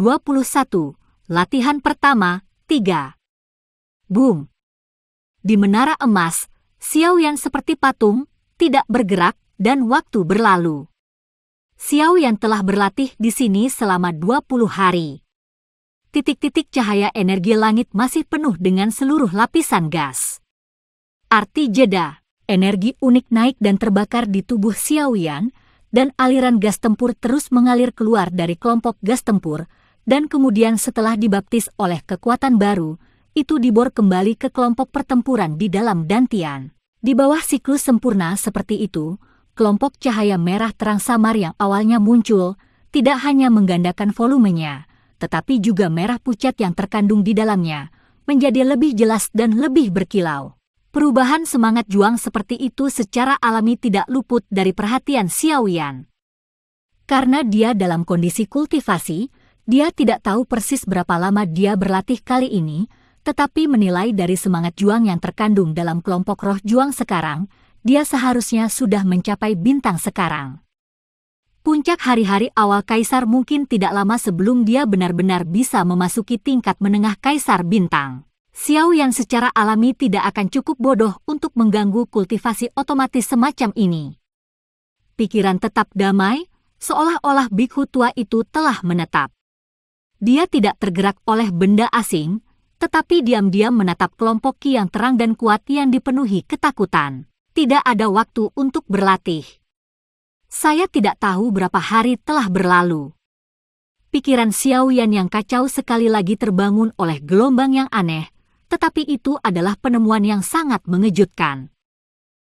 21. Latihan pertama, 3. Boom. Di menara emas, Xiaoyan seperti patung, tidak bergerak, dan waktu berlalu. Xiaoyan telah berlatih di sini selama 20 hari. Titik-titik cahaya energi langit masih penuh dengan seluruh lapisan gas. Arti jeda, energi unik naik dan terbakar di tubuh Xiaoyan, dan aliran gas tempur terus mengalir keluar dari kelompok gas tempur, dan kemudian setelah dibaptis oleh kekuatan baru, itu dibor kembali ke kelompok pertempuran di dalam Dantian. Di bawah siklus sempurna seperti itu, kelompok cahaya merah terang samar yang awalnya muncul, tidak hanya menggandakan volumenya, tetapi juga merah pucat yang terkandung di dalamnya, menjadi lebih jelas dan lebih berkilau. Perubahan semangat juang seperti itu secara alami tidak luput dari perhatian Xiaoyan. Karena dia dalam kondisi kultivasi, dia tidak tahu persis berapa lama dia berlatih kali ini, tetapi menilai dari semangat juang yang terkandung dalam kelompok roh juang sekarang, dia seharusnya sudah mencapai bintang sekarang. Puncak hari-hari awal Kaisar mungkin tidak lama sebelum dia benar-benar bisa memasuki tingkat menengah Kaisar bintang. Xiaoyan secara alami tidak akan cukup bodoh untuk mengganggu kultivasi otomatis semacam ini. Pikiran tetap damai, seolah-olah bikhu tua itu telah menetap. Dia tidak tergerak oleh benda asing, tetapi diam-diam menatap kelompok Qi yang terang dan kuat yang dipenuhi ketakutan. Tidak ada waktu untuk berlatih. Saya tidak tahu berapa hari telah berlalu. Pikiran Xiaoyan yang kacau sekali lagi terbangun oleh gelombang yang aneh, tetapi itu adalah penemuan yang sangat mengejutkan.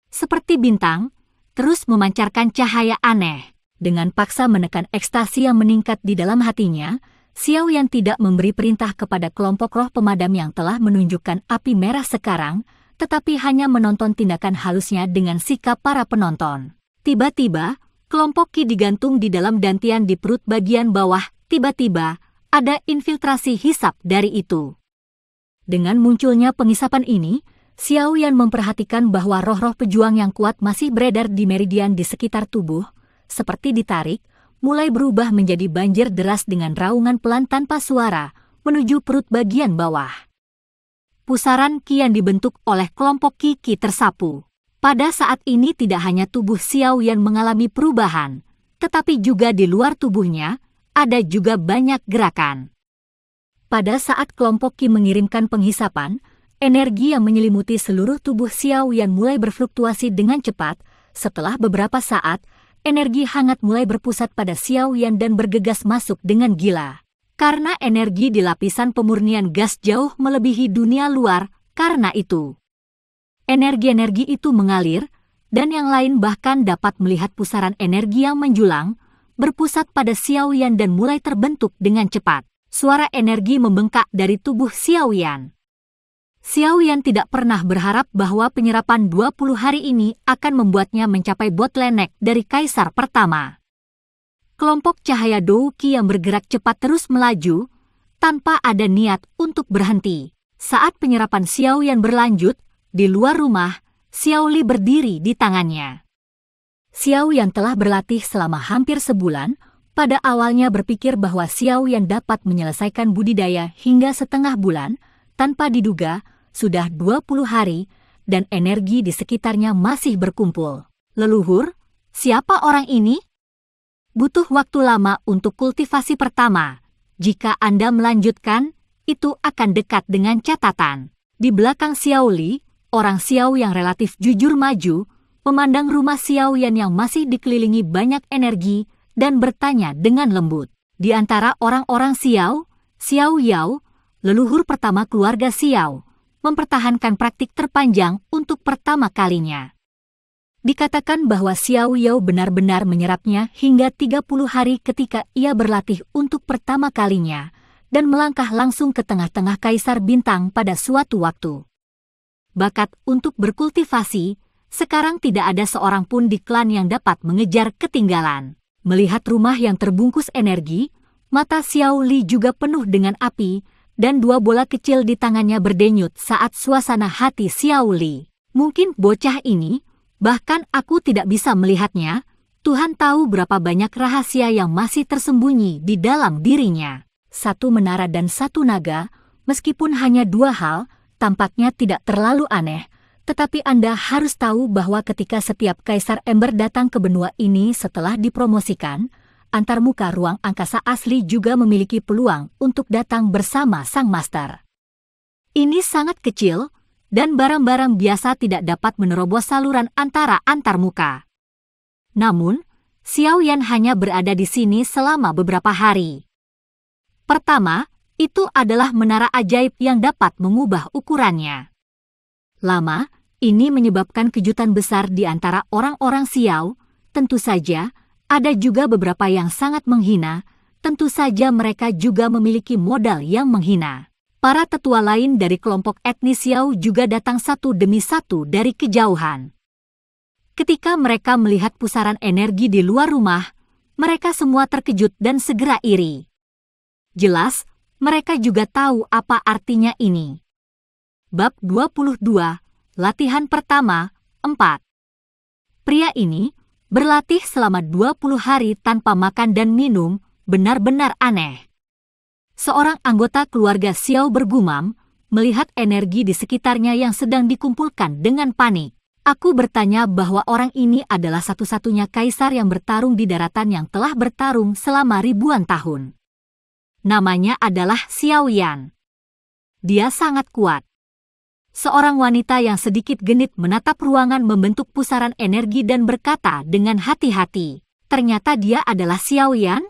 Seperti bintang, terus memancarkan cahaya aneh. Dengan paksa menekan ekstasi yang meningkat di dalam hatinya, Xiaoyan tidak memberi perintah kepada kelompok roh pemadam yang telah menunjukkan api merah sekarang, tetapi hanya menonton tindakan halusnya dengan sikap para penonton. Tiba-tiba, kelompok Qi digantung di dalam dantian di perut bagian bawah. Tiba-tiba, ada infiltrasi hisap dari itu. Dengan munculnya pengisapan ini, Xiaoyan memperhatikan bahwa roh-roh pejuang yang kuat masih beredar di meridian di sekitar tubuh, seperti ditarik, mulai berubah menjadi banjir deras dengan raungan pelan tanpa suara, menuju perut bagian bawah. Pusaran Qi yang dibentuk oleh kelompok Qi tersapu. Pada saat ini tidak hanya tubuh Xiaoyan mengalami perubahan, tetapi juga di luar tubuhnya, ada juga banyak gerakan. Pada saat kelompok Qi mengirimkan penghisapan, energi yang menyelimuti seluruh tubuh Xiaoyan mulai berfluktuasi dengan cepat. Setelah beberapa saat, energi hangat mulai berpusat pada Xiaoyan dan bergegas masuk dengan gila. Karena energi di lapisan pemurnian gas jauh melebihi dunia luar, karena itu energi-energi itu mengalir, dan yang lain bahkan dapat melihat pusaran energi yang menjulang, berpusat pada Xiaoyan dan mulai terbentuk dengan cepat. Suara energi membengkak dari tubuh Xiaoyan. Xiaoyan tidak pernah berharap bahwa penyerapan 20 hari ini akan membuatnya mencapai bottleneck dari Kaisar pertama. Kelompok cahaya Douqi yang bergerak cepat terus melaju, tanpa ada niat untuk berhenti. Saat penyerapan Xiaoyan berlanjut, di luar rumah, Xiaoli berdiri di tangannya. Xiaoyan telah berlatih selama hampir sebulan, pada awalnya berpikir bahwa Xiaoyan dapat menyelesaikan budidaya hingga setengah bulan, tanpa diduga, sudah 20 hari, dan energi di sekitarnya masih berkumpul. Leluhur, siapa orang ini? Butuh waktu lama untuk kultivasi pertama. Jika Anda melanjutkan, itu akan dekat dengan catatan. Di belakang Xiaoli, orang Xiao yang relatif jujur maju, memandang rumah Xiaoyan yang masih dikelilingi banyak energi, dan bertanya dengan lembut. Di antara orang-orang Xiao, Xiao Yao, leluhur pertama keluarga Xiao, mempertahankan praktik terpanjang untuk pertama kalinya. Dikatakan bahwa Xiao Yao benar-benar menyerapnya hingga 30 hari ketika ia berlatih untuk pertama kalinya, dan melangkah langsung ke tengah-tengah Kaisar Bintang pada suatu waktu. Bakat untuk berkultivasi, sekarang tidak ada seorang pun di klan yang dapat mengejar ketinggalan. Melihat rumah yang terbungkus energi, mata Xiao Li juga penuh dengan api, dan dua bola kecil di tangannya berdenyut saat suasana hati Xiao Li. Mungkin bocah ini, bahkan aku tidak bisa melihatnya, Tuhan tahu berapa banyak rahasia yang masih tersembunyi di dalam dirinya. satu menara dan satu naga, meskipun hanya dua hal, tampaknya tidak terlalu aneh. Tetapi Anda harus tahu bahwa ketika setiap Kaisar Ember datang ke benua ini setelah dipromosikan, antarmuka ruang angkasa asli juga memiliki peluang untuk datang bersama Sang Master. Ini sangat kecil, dan barang-barang biasa tidak dapat menerobos saluran antara antarmuka. Namun, Xiao Yan hanya berada di sini selama beberapa hari. Pertama, itu adalah menara ajaib yang dapat mengubah ukurannya. Lama, ini menyebabkan kejutan besar di antara orang-orang Xiao. Tentu saja, ada juga beberapa yang sangat menghina. Tentu saja mereka juga memiliki modal yang menghina. Para tetua lain dari kelompok etnis Xiao juga datang satu demi satu dari kejauhan. Ketika mereka melihat pusaran energi di luar rumah, mereka semua terkejut dan segera iri. Jelas, mereka juga tahu apa artinya ini. Bab 22, Latihan Pertama, 4. Pria ini berlatih selama 20 hari tanpa makan dan minum, benar-benar aneh. Seorang anggota keluarga Xiao bergumam, melihat energi di sekitarnya yang sedang dikumpulkan dengan panik. Aku bertanya bahwa orang ini adalah satu-satunya kaisar yang bertarung di daratan yang telah bertarung selama ribuan tahun. Namanya adalah Xiao Yan. Dia sangat kuat. Seorang wanita yang sedikit genit menatap ruangan membentuk pusaran energi dan berkata dengan hati-hati, "Ternyata dia adalah Xiao Yan?"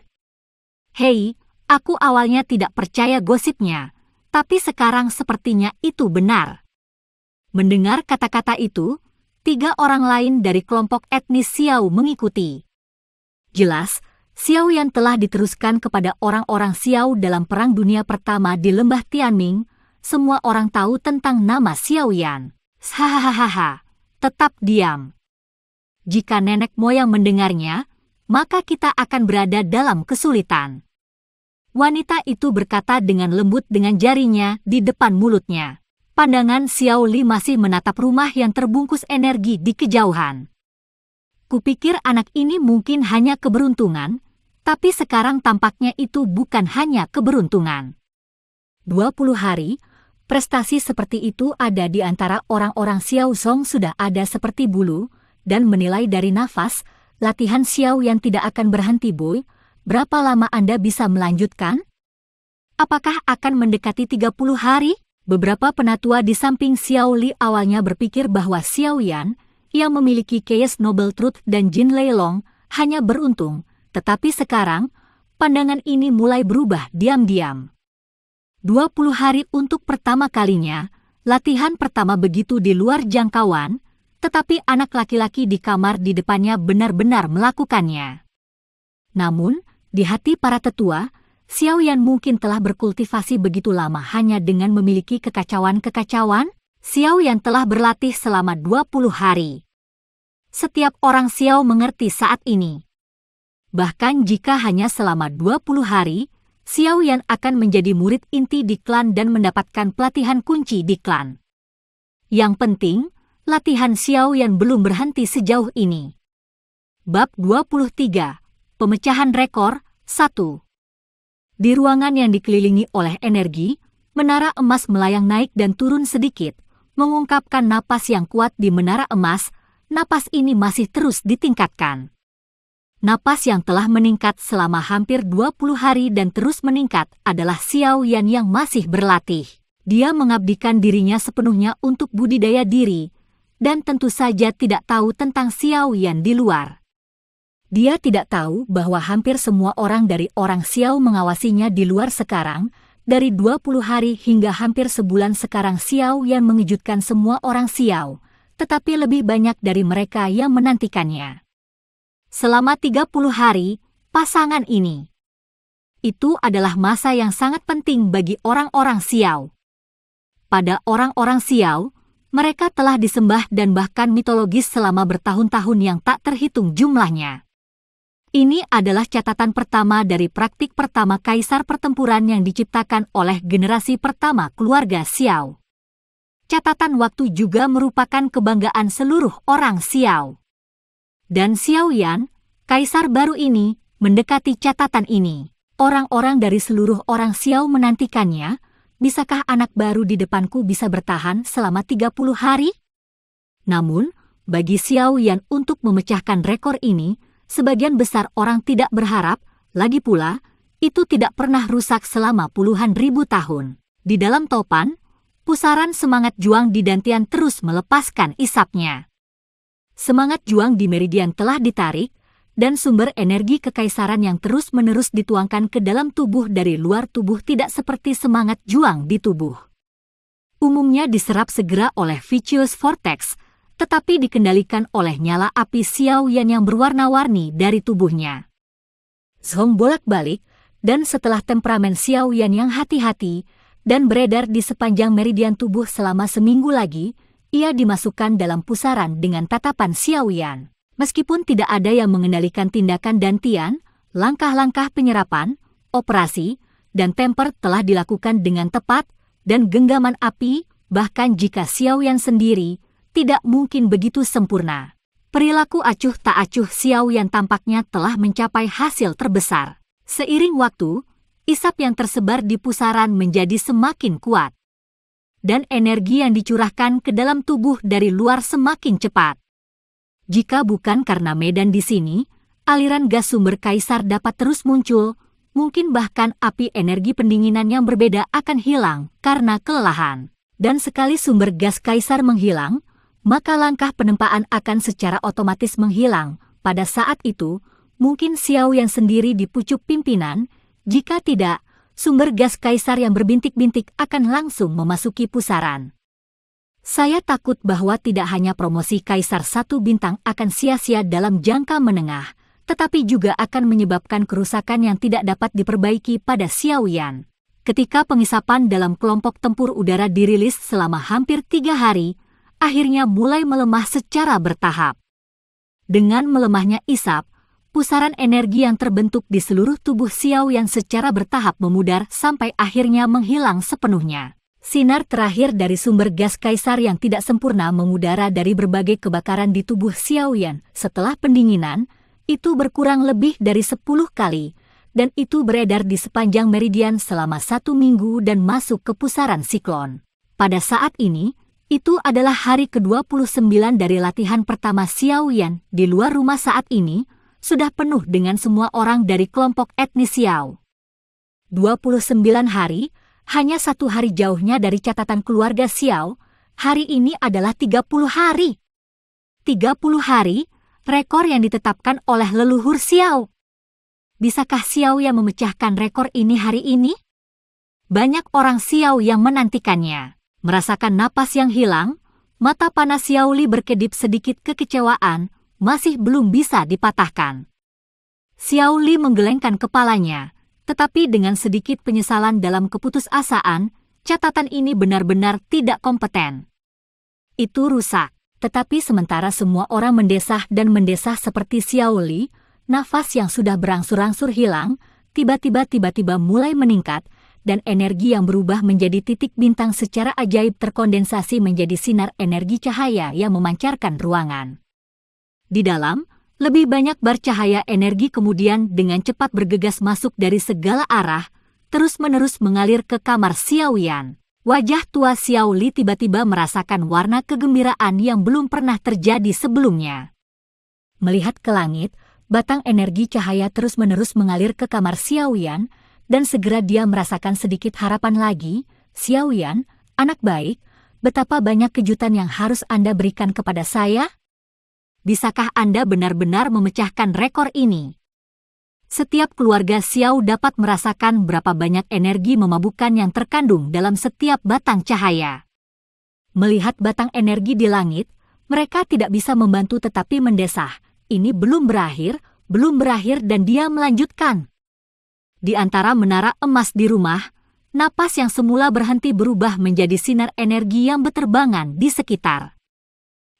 "Hei, aku awalnya tidak percaya gosipnya, tapi sekarang sepertinya itu benar." Mendengar kata-kata itu, 3 orang lain dari kelompok etnis Xiao mengikuti. Jelas, Xiao Yan telah diteruskan kepada orang-orang Xiao dalam Perang Dunia Pertama di Lembah Tianming. Semua orang tahu tentang nama Xiao Yan. Hahaha, tetap diam. Jika nenek moyang mendengarnya, maka kita akan berada dalam kesulitan. Wanita itu berkata dengan lembut dengan jarinya di depan mulutnya. Pandangan Xiao Li masih menatap rumah yang terbungkus energi di kejauhan. Kupikir anak ini mungkin hanya keberuntungan, tapi sekarang tampaknya itu bukan hanya keberuntungan. 20 hari, prestasi seperti itu ada di antara orang-orang Xiao Song sudah ada seperti bulu, dan menilai dari nafas, latihan Xiao yang tidak akan berhenti boy. Berapa lama Anda bisa melanjutkan? Apakah akan mendekati 30 hari? Beberapa penatua di samping Xiao Li awalnya berpikir bahwa Xiao Yan, yang memiliki Case Noble Truth dan Jin Leilong, hanya beruntung, tetapi sekarang, pandangan ini mulai berubah diam-diam. 20 hari untuk pertama kalinya, latihan pertama begitu di luar jangkauan, tetapi anak laki-laki di kamar di depannya benar-benar melakukannya. Namun, di hati para tetua, Xiao Yan mungkin telah berkultivasi begitu lama hanya dengan memiliki kekacauan-kekacauan. Xiao Yan telah berlatih selama 20 hari. Setiap orang Xiao mengerti saat ini. Bahkan jika hanya selama 20 hari, Xiao Yan akan menjadi murid inti di klan dan mendapatkan pelatihan kunci di klan. Yang penting, latihan Xiao Yan belum berhenti sejauh ini. Bab 23, Pemecahan Rekor, 1. Di ruangan yang dikelilingi oleh energi, menara emas melayang naik dan turun sedikit, mengungkapkan napas yang kuat di menara emas. Napas ini masih terus ditingkatkan. Napas yang telah meningkat selama hampir 20 hari dan terus meningkat adalah Xiao Yan yang masih berlatih. Dia mengabdikan dirinya sepenuhnya untuk budidaya diri, dan tentu saja tidak tahu tentang Xiao Yan di luar. Dia tidak tahu bahwa hampir semua orang dari orang Xiao mengawasinya di luar sekarang. Dari 20 hari hingga hampir sebulan sekarang Xiao Yan mengejutkan semua orang Xiao, tetapi lebih banyak dari mereka yang menantikannya. Selama 30 hari, pasangan ini. Itu adalah masa yang sangat penting bagi orang-orang Xiao. Pada orang-orang Xiao, mereka telah disembah dan bahkan mitologis selama bertahun-tahun yang tak terhitung jumlahnya. Ini adalah catatan pertama dari praktik pertama kaisar pertempuran yang diciptakan oleh generasi pertama keluarga Xiao. Catatan waktu juga merupakan kebanggaan seluruh orang Xiao. Dan Xiao Yan, kaisar baru ini, mendekati catatan ini. Orang-orang dari seluruh orang Xiao menantikannya. Bisakah anak baru di depanku bisa bertahan selama 30 hari? Namun, bagi Xiao Yan untuk memecahkan rekor ini, sebagian besar orang tidak berharap, lagi pula, itu tidak pernah rusak selama puluhan ribu tahun. Di dalam topan, pusaran semangat juang di dantian terus melepaskan isapnya. Semangat juang di meridian telah ditarik, dan sumber energi kekaisaran yang terus-menerus dituangkan ke dalam tubuh dari luar tubuh tidak seperti semangat juang di tubuh. Umumnya diserap segera oleh Vicious Vortex, tetapi dikendalikan oleh nyala api Xiao Yan yang berwarna-warni dari tubuhnya. Zhong bolak-balik, dan setelah temperamen Xiao Yan yang hati-hati dan beredar di sepanjang meridian tubuh selama seminggu lagi, ia dimasukkan dalam pusaran dengan tatapan Xiao Yan. Meskipun tidak ada yang mengendalikan tindakan dantian, langkah-langkah penyerapan, operasi, dan temper telah dilakukan dengan tepat, dan genggaman api, bahkan jika Xiao Yan sendiri, tidak mungkin begitu sempurna. Perilaku acuh tak acuh Xiao Yan tampaknya telah mencapai hasil terbesar. Seiring waktu, isap yang tersebar di pusaran menjadi semakin kuat. Dan energi yang dicurahkan ke dalam tubuh dari luar semakin cepat. Jika bukan karena medan di sini, aliran gas sumber kaisar dapat terus muncul, mungkin bahkan api energi pendinginan yang berbeda akan hilang karena kelelahan. Dan sekali sumber gas kaisar menghilang, maka langkah penempaan akan secara otomatis menghilang. Pada saat itu, mungkin Xiao Yan sendiri di pucuk pimpinan, jika tidak, sumber gas kaisar yang berbintik-bintik akan langsung memasuki pusaran. Saya takut bahwa tidak hanya promosi Kaisar 1 bintang akan sia-sia dalam jangka menengah, tetapi juga akan menyebabkan kerusakan yang tidak dapat diperbaiki pada Xiao Yan. Ketika pengisapan dalam kelompok tempur udara dirilis selama hampir 3 hari, akhirnya mulai melemah secara bertahap. Dengan melemahnya isap, pusaran energi yang terbentuk di seluruh tubuh Xiao Yan secara bertahap memudar sampai akhirnya menghilang sepenuhnya. Sinar terakhir dari sumber gas kaisar yang tidak sempurna memudara dari berbagai kebakaran di tubuh Xiao Yan setelah pendinginan, itu berkurang lebih dari 10 kali, dan itu beredar di sepanjang meridian selama 1 minggu dan masuk ke pusaran siklon. Pada saat ini, itu adalah hari ke-29 dari latihan pertama Xiao Yan di luar rumah saat ini, sudah penuh dengan semua orang dari kelompok etnis Xiao. 29 hari, hanya 1 hari jauhnya dari catatan keluarga Xiao, hari ini adalah 30 hari. 30 hari, rekor yang ditetapkan oleh leluhur Xiao. Bisakah Xiao yang memecahkan rekor ini hari ini? Banyak orang Xiao yang menantikannya. Merasakan napas yang hilang, mata panas Xiao Li berkedip sedikit kekecewaan, masih belum bisa dipatahkan. Xiao Li menggelengkan kepalanya. Tetapi dengan sedikit penyesalan dalam keputusasaan, catatan ini benar-benar tidak kompeten. Itu rusak, tetapi sementara semua orang mendesah dan mendesah seperti Xiao Li, nafas yang sudah berangsur-angsur hilang, tiba-tiba mulai meningkat, dan energi yang berubah menjadi titik bintang secara ajaib terkondensasi menjadi sinar energi cahaya yang memancarkan ruangan. Di dalam, lebih banyak bar cahaya energi kemudian dengan cepat bergegas masuk dari segala arah, terus-menerus mengalir ke kamar Xiao Yan. Wajah tua Xiao Li tiba-tiba merasakan warna kegembiraan yang belum pernah terjadi sebelumnya. Melihat ke langit, batang energi cahaya terus-menerus mengalir ke kamar Xiao Yan, dan segera dia merasakan sedikit harapan lagi. Xiao Yan, anak baik, betapa banyak kejutan yang harus Anda berikan kepada saya? Bisakah Anda benar-benar memecahkan rekor ini? Setiap keluarga Xiao dapat merasakan berapa banyak energi memabukkan yang terkandung dalam setiap batang cahaya. Melihat batang energi di langit, mereka tidak bisa membantu tetapi mendesah. Ini belum berakhir dan dia melanjutkan. Di antara menara emas di rumah, napas yang semula berhenti berubah menjadi sinar energi yang berterbangan di sekitar.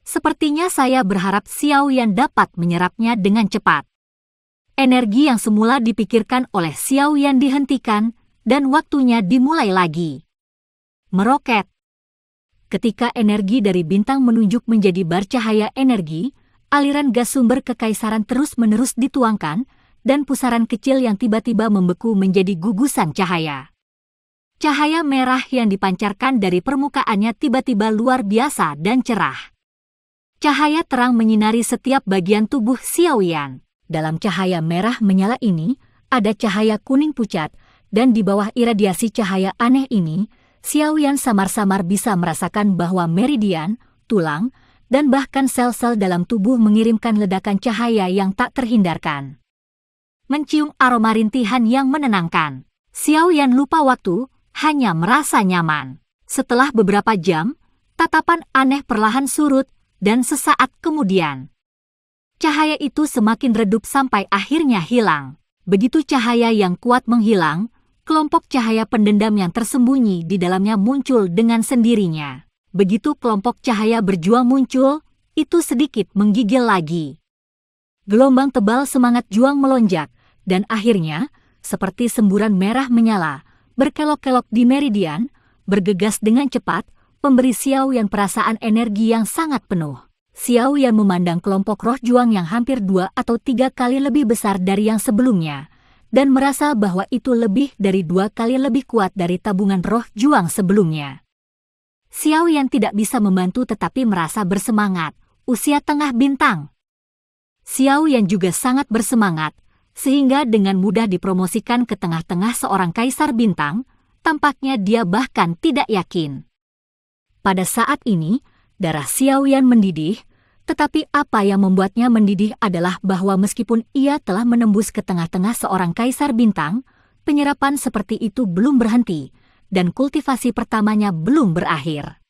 Sepertinya saya berharap Xiao Yan dapat menyerapnya dengan cepat. Energi yang semula dipikirkan oleh Xiao Yan dihentikan, dan waktunya dimulai lagi. Meroket. Ketika energi dari bintang menunjuk menjadi bar cahaya energi, aliran gas sumber kekaisaran terus-menerus dituangkan, dan pusaran kecil yang tiba-tiba membeku menjadi gugusan cahaya. Cahaya merah yang dipancarkan dari permukaannya tiba-tiba luar biasa dan cerah. Cahaya terang menyinari setiap bagian tubuh Xiaoyan. Dalam cahaya merah menyala ini, ada cahaya kuning pucat, dan di bawah iradiasi cahaya aneh ini, Xiaoyan samar-samar bisa merasakan bahwa meridian, tulang, dan bahkan sel-sel dalam tubuh mengirimkan ledakan cahaya yang tak terhindarkan. Mencium aroma rintihan yang menenangkan, Xiaoyan lupa waktu, hanya merasa nyaman. Setelah beberapa jam, tatapan aneh perlahan surut, dan sesaat kemudian, cahaya itu semakin redup sampai akhirnya hilang. Begitu cahaya yang kuat menghilang, kelompok cahaya pendendam yang tersembunyi di dalamnya muncul dengan sendirinya. Begitu kelompok cahaya berjuang muncul, itu sedikit menggigil lagi. Gelombang tebal semangat juang melonjak, dan akhirnya, seperti semburan merah menyala, berkelok-kelok di meridian, bergegas dengan cepat, memberi Xiaoyan perasaan energi yang sangat penuh. Xiaoyan memandang kelompok roh juang yang hampir 2 atau 3 kali lebih besar dari yang sebelumnya, dan merasa bahwa itu lebih dari 2 kali lebih kuat dari tabungan roh juang sebelumnya. Xiaoyan tidak bisa membantu tetapi merasa bersemangat, usia tengah bintang. Xiaoyan juga sangat bersemangat, sehingga dengan mudah dipromosikan ke tengah-tengah seorang kaisar bintang, tampaknya dia bahkan tidak yakin. Pada saat ini, darah Xiaoyan mendidih, tetapi apa yang membuatnya mendidih adalah bahwa meskipun ia telah menembus ke tengah-tengah seorang kaisar bintang, penyerapan seperti itu belum berhenti, dan kultivasi pertamanya belum berakhir.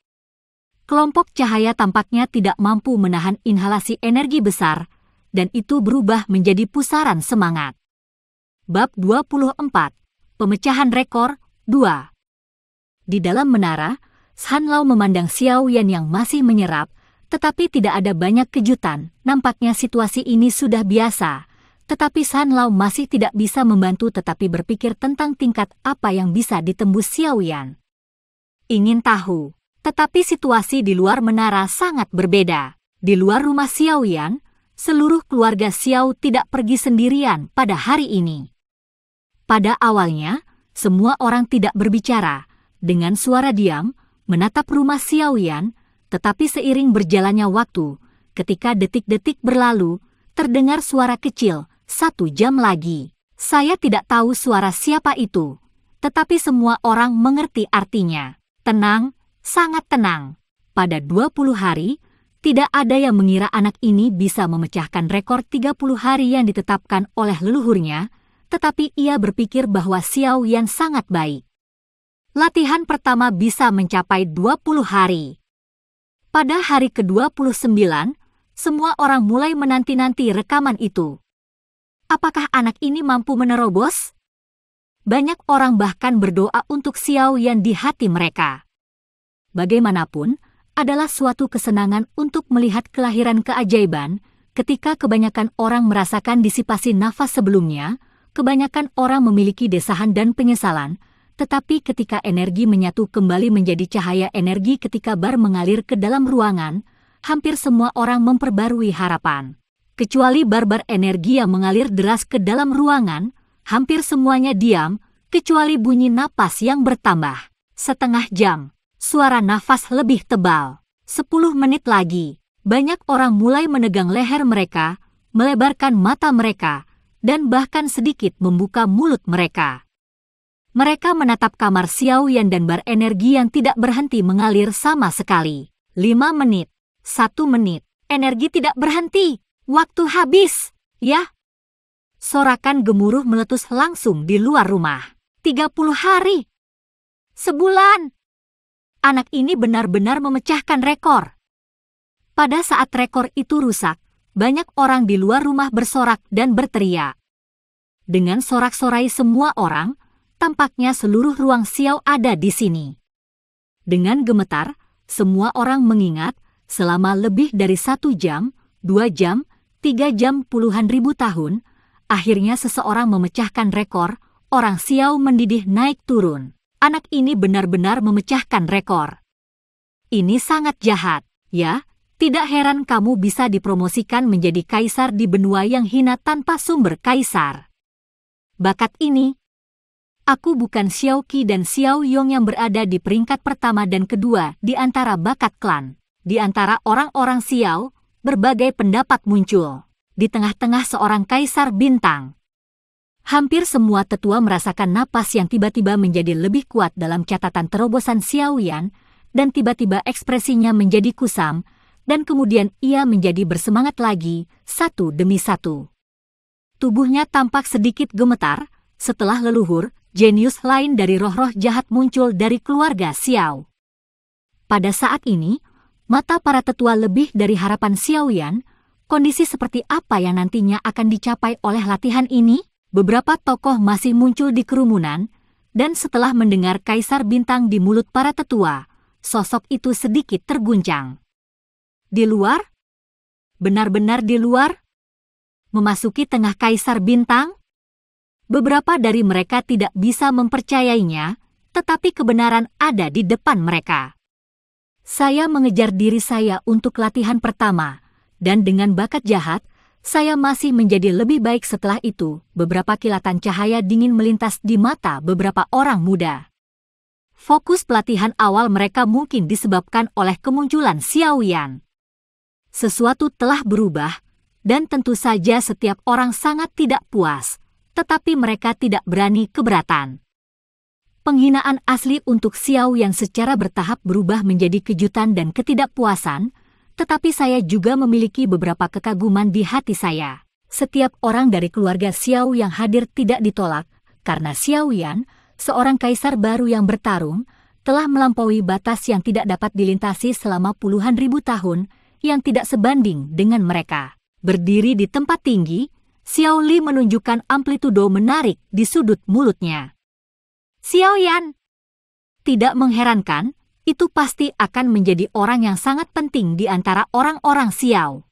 Kelompok cahaya tampaknya tidak mampu menahan inhalasi energi besar, dan itu berubah menjadi pusaran semangat. Bab 24. Pemecahan rekor 2. Di dalam menara, Shan Lao memandang Xiaoyan yang masih menyerap, tetapi tidak ada banyak kejutan. Nampaknya situasi ini sudah biasa, tetapi Shan Lao masih tidak bisa membantu tetapi berpikir tentang tingkat apa yang bisa ditembus Xiaoyan. Ingin tahu, tetapi situasi di luar menara sangat berbeda. Di luar rumah Xiaoyan, seluruh keluarga Xiao tidak pergi sendirian pada hari ini. Pada awalnya, semua orang tidak berbicara, dengan suara diam, menatap rumah Xiaoyan, tetapi seiring berjalannya waktu, ketika detik-detik berlalu, terdengar suara kecil, 1 jam lagi. Saya tidak tahu suara siapa itu, tetapi semua orang mengerti artinya. Tenang, sangat tenang. Pada 20 hari, tidak ada yang mengira anak ini bisa memecahkan rekor 30 hari yang ditetapkan oleh leluhurnya, tetapi ia berpikir bahwa Xiaoyan sangat baik. Latihan pertama bisa mencapai 20 hari. Pada hari ke-29, semua orang mulai menanti-nanti rekaman itu. Apakah anak ini mampu menerobos? Banyak orang bahkan berdoa untuk Xiaoyan di hati mereka. Bagaimanapun, adalah suatu kesenangan untuk melihat kelahiran keajaiban, ketika kebanyakan orang merasakan disipasi nafas sebelumnya, kebanyakan orang memiliki desahan dan penyesalan, tetapi ketika energi menyatu kembali menjadi cahaya energi ketika bar mengalir ke dalam ruangan, hampir semua orang memperbarui harapan. Kecuali bar-bar energi yang mengalir deras ke dalam ruangan, hampir semuanya diam, kecuali bunyi napas yang bertambah. Setengah jam. Suara nafas lebih tebal. 10 menit lagi, banyak orang mulai menegang leher mereka, melebarkan mata mereka, dan bahkan sedikit membuka mulut mereka. Mereka menatap kamar Xiaoyan dan bar energi yang tidak berhenti mengalir sama sekali. 5 menit, 1 menit, energi tidak berhenti. Waktu habis, ya? Sorakan gemuruh meletus langsung di luar rumah. 30 hari. Sebulan. Anak ini benar-benar memecahkan rekor. Pada saat rekor itu rusak, banyak orang di luar rumah bersorak dan berteriak. Dengan sorak-sorai semua orang, tampaknya seluruh ruang Xiao ada di sini. Dengan gemetar, semua orang mengingat, selama lebih dari 1 jam, 2 jam, 3 jam puluhan ribu tahun, akhirnya seseorang memecahkan rekor, orang Xiao mendidih naik turun. Anak ini benar-benar memecahkan rekor. Ini sangat jahat, ya, Tidak heran kamu bisa dipromosikan menjadi kaisar di benua yang hina tanpa sumber kaisar. Bakat ini, aku bukan Xiao Qi dan Xiao Yong yang berada di peringkat pertama dan kedua di antara bakat klan. Di antara orang-orang Xiao, berbagai pendapat muncul. Di tengah-tengah seorang kaisar bintang. Hampir semua tetua merasakan napas yang tiba-tiba menjadi lebih kuat dalam catatan terobosan Xiaoyan, dan tiba-tiba ekspresinya menjadi kusam, dan kemudian ia menjadi bersemangat lagi, satu demi satu. Tubuhnya tampak sedikit gemetar, setelah leluhur, jenius lain dari roh-roh jahat muncul dari keluarga Xiao. Pada saat ini, mata para tetua lebih dari harapan Xiaoyan, kondisi seperti apa yang nantinya akan dicapai oleh latihan ini? Beberapa tokoh masih muncul di kerumunan, dan setelah mendengar Kaisar Bintang di mulut para tetua, sosok itu sedikit terguncang. Di luar? Benar-benar di luar? Memasuki tengah Kaisar Bintang? Beberapa dari mereka tidak bisa mempercayainya, tetapi kebenaran ada di depan mereka. Saya mengejar diri saya untuk latihan pertama, dan dengan bakat jahat, saya masih menjadi lebih baik setelah itu. Beberapa kilatan cahaya dingin melintas di mata beberapa orang muda. Fokus pelatihan awal mereka mungkin disebabkan oleh kemunculan Xiaoyan. Sesuatu telah berubah, dan tentu saja setiap orang sangat tidak puas, tetapi mereka tidak berani keberatan. Penghinaan asli untuk Xiaoyan secara bertahap berubah menjadi kejutan dan ketidakpuasan, tetapi saya juga memiliki beberapa kekaguman di hati saya. Setiap orang dari keluarga Xiao yang hadir tidak ditolak, karena Xiaoyan, seorang kaisar baru yang bertarung, telah melampaui batas yang tidak dapat dilintasi selama puluhan ribu tahun, yang tidak sebanding dengan mereka. Berdiri di tempat tinggi, Xiao Li menunjukkan amplitudo menarik di sudut mulutnya. Xiaoyan! Tidak mengherankan, itu pasti akan menjadi orang yang sangat penting di antara orang-orang Xiao.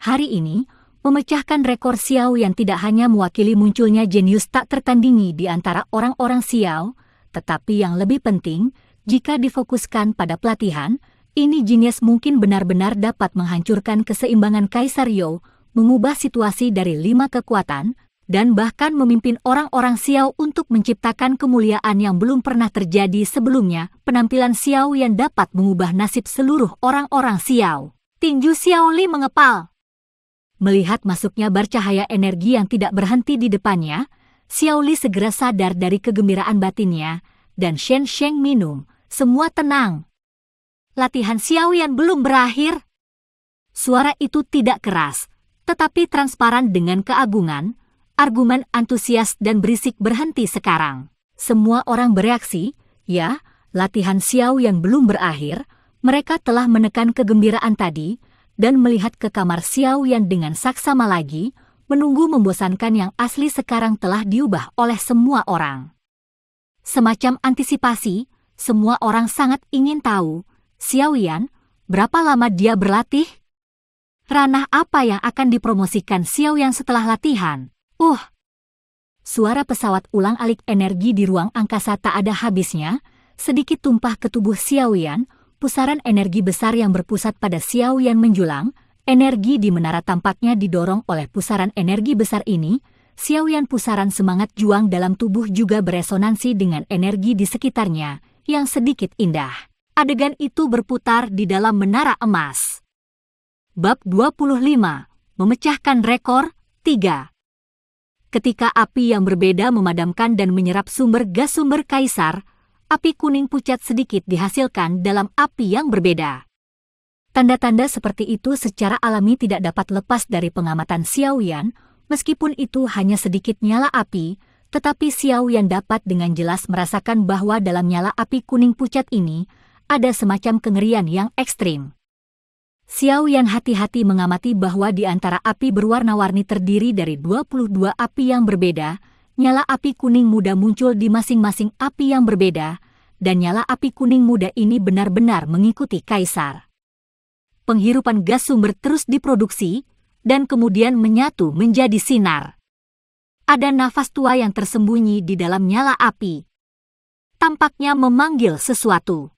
Hari ini, memecahkan rekor Xiao yang tidak hanya mewakili munculnya jenius tak tertandingi di antara orang-orang Xiao, tetapi yang lebih penting, jika difokuskan pada pelatihan, ini jenius mungkin benar-benar dapat menghancurkan keseimbangan Kaisar You, mengubah situasi dari 5 kekuatan, dan bahkan memimpin orang-orang Xiao untuk menciptakan kemuliaan yang belum pernah terjadi sebelumnya. Penampilan Xiao yang dapat mengubah nasib seluruh orang-orang Xiao. Tinju Xiao Li mengepal. Melihat masuknya bar cahaya energi yang tidak berhenti di depannya, Xiao Li segera sadar dari kegembiraan batinnya, dan Shen Sheng minum, semua tenang. Latihan Xiaoyan belum berakhir. Suara itu tidak keras, tetapi transparan dengan keagungan. Argumen antusias dan berisik berhenti sekarang. Semua orang bereaksi, ya, latihan Xiaoyan belum berakhir. Mereka telah menekan kegembiraan tadi, dan melihat ke kamar Xiaoyan dengan saksama lagi, menunggu membosankan yang asli sekarang telah diubah oleh semua orang. Semacam antisipasi, semua orang sangat ingin tahu, Xiaoyan, berapa lama dia berlatih? Ranah apa yang akan dipromosikan Xiaoyan setelah latihan? Suara pesawat ulang-alik energi di ruang angkasa tak ada habisnya, sedikit tumpah ke tubuh Xiaoyan, pusaran energi besar yang berpusat pada Xiaoyan menjulang, energi di menara tampaknya didorong oleh pusaran energi besar ini, Xiaoyan pusaran semangat juang dalam tubuh juga beresonansi dengan energi di sekitarnya, yang sedikit indah. Adegan itu berputar di dalam menara emas. Bab 25, memecahkan rekor, 3. Ketika api yang berbeda memadamkan dan menyerap sumber gas sumber kaisar, api kuning pucat sedikit dihasilkan dalam api yang berbeda. Tanda-tanda seperti itu secara alami tidak dapat lepas dari pengamatan Xiaoyan, meskipun itu hanya sedikit nyala api, tetapi Xiaoyan dapat dengan jelas merasakan bahwa dalam nyala api kuning pucat ini, ada semacam kengerian yang ekstrim. Xiaoyan hati-hati mengamati bahwa di antara api berwarna-warni terdiri dari 22 api yang berbeda, nyala api kuning muda muncul di masing-masing api yang berbeda, dan nyala api kuning muda ini benar-benar mengikuti kaisar. Penghirupan gas sumber terus diproduksi, dan kemudian menyatu menjadi sinar. Ada nafas tua yang tersembunyi di dalam nyala api. Tampaknya memanggil sesuatu.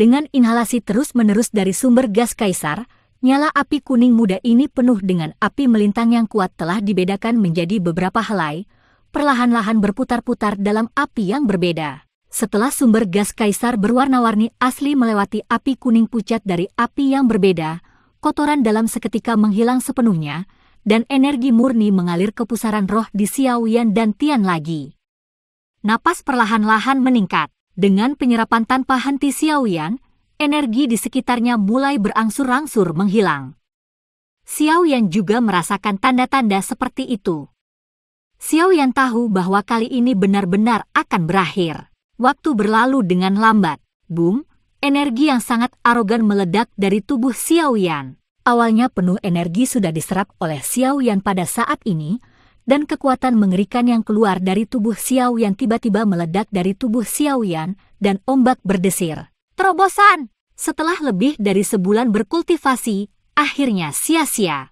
Dengan inhalasi terus-menerus dari sumber gas kaisar, nyala api kuning muda ini penuh dengan api melintang yang kuat telah dibedakan menjadi beberapa helai, perlahan-lahan berputar-putar dalam api yang berbeda. Setelah sumber gas kaisar berwarna-warni asli melewati api kuning pucat dari api yang berbeda, kotoran dalam seketika menghilang sepenuhnya, dan energi murni mengalir ke pusaran roh di Xiaoyan dan Tian lagi. Napas perlahan-lahan meningkat. Dengan penyerapan tanpa henti Xiaoyan, energi di sekitarnya mulai berangsur-angsur menghilang. Xiaoyan juga merasakan tanda-tanda seperti itu. Xiaoyan tahu bahwa kali ini benar-benar akan berakhir. Waktu berlalu dengan lambat. Boom, energi yang sangat arogan meledak dari tubuh Xiaoyan. Awalnya penuh energi sudah diserap oleh Xiaoyan pada saat ini, dan kekuatan mengerikan yang keluar dari tubuh Xiaoyan tiba-tiba meledak dari tubuh Xiaoyan dan ombak berdesir. Terobosan! Setelah lebih dari sebulan berkultivasi, akhirnya sia-sia.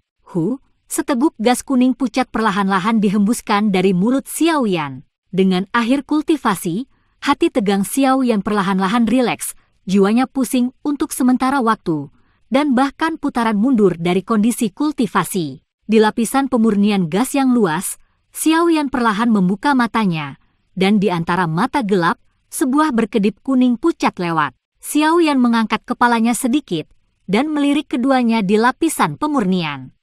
Seteguk gas kuning pucat perlahan-lahan dihembuskan dari mulut Xiaoyan. Dengan akhir kultivasi, hati tegang Xiaoyan perlahan-lahan rileks, jiwanya pusing untuk sementara waktu, dan bahkan putaran mundur dari kondisi kultivasi. Di lapisan pemurnian gas yang luas, Xiaoyan perlahan membuka matanya, dan di antara mata gelap, sebuah berkedip kuning pucat lewat. Xiaoyan mengangkat kepalanya sedikit, dan melirik keduanya di lapisan pemurnian.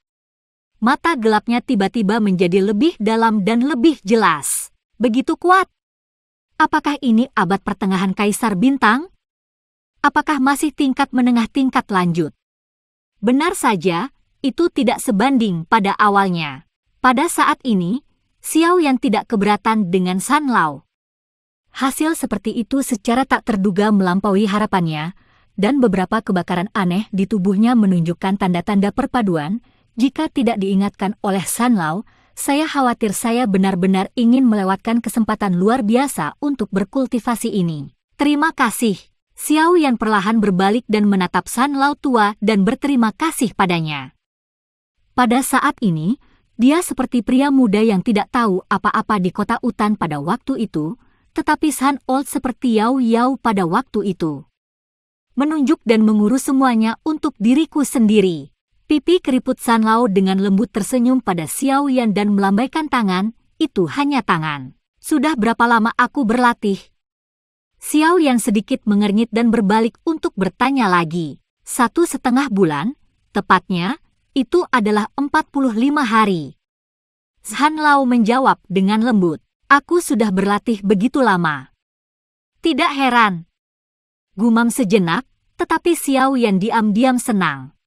Mata gelapnya tiba-tiba menjadi lebih dalam dan lebih jelas. Begitu kuat. Apakah ini abad pertengahan Kaisar Bintang? Apakah masih tingkat menengah tingkat lanjut? Benar saja, itu tidak sebanding pada awalnya. Pada saat ini, Xiaoyan tidak keberatan dengan San Lao. Hasil seperti itu secara tak terduga melampaui harapannya, dan beberapa kebakaran aneh di tubuhnya menunjukkan tanda-tanda perpaduan. Jika tidak diingatkan oleh San Lao, saya khawatir saya benar-benar ingin melewatkan kesempatan luar biasa untuk berkultivasi ini. Terima kasih. Xiaoyan perlahan berbalik dan menatap San Lao tua dan berterima kasih padanya. Pada saat ini, dia seperti pria muda yang tidak tahu apa-apa di kota Utan pada waktu itu, tetapi San Old seperti Yao Yao pada waktu itu. Menunjuk dan mengurus semuanya untuk diriku sendiri. Pipi keriput San Lao dengan lembut tersenyum pada Xiaoyan dan melambaikan tangan, itu hanya tangan. Sudah berapa lama aku berlatih? Xiaoyan sedikit mengernyit dan berbalik untuk bertanya lagi. 1,5 bulan, tepatnya, itu adalah 45 hari. San Lao menjawab dengan lembut. Aku sudah berlatih begitu lama. Tidak heran. Gumam sejenak, tetapi Xiaoyan diam-diam senang.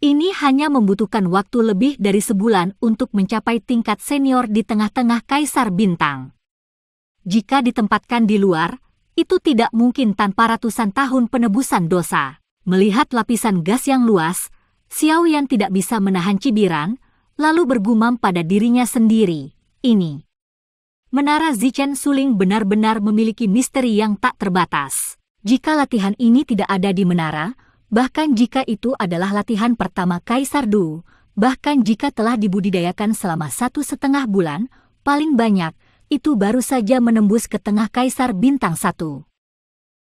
Ini hanya membutuhkan waktu lebih dari sebulan untuk mencapai tingkat senior di tengah-tengah Kaisar Bintang. Jika ditempatkan di luar, itu tidak mungkin tanpa ratusan tahun penebusan dosa. Melihat lapisan gas yang luas, Xiaoyan tidak bisa menahan cibiran, lalu bergumam pada dirinya sendiri. Ini. Menara Zichen Suling benar-benar memiliki misteri yang tak terbatas. Jika latihan ini tidak ada di menara, bahkan jika itu adalah latihan pertama Kaisar Du, bahkan jika telah dibudidayakan selama 1,5 bulan, paling banyak, itu baru saja menembus ke tengah Kaisar Bintang 1.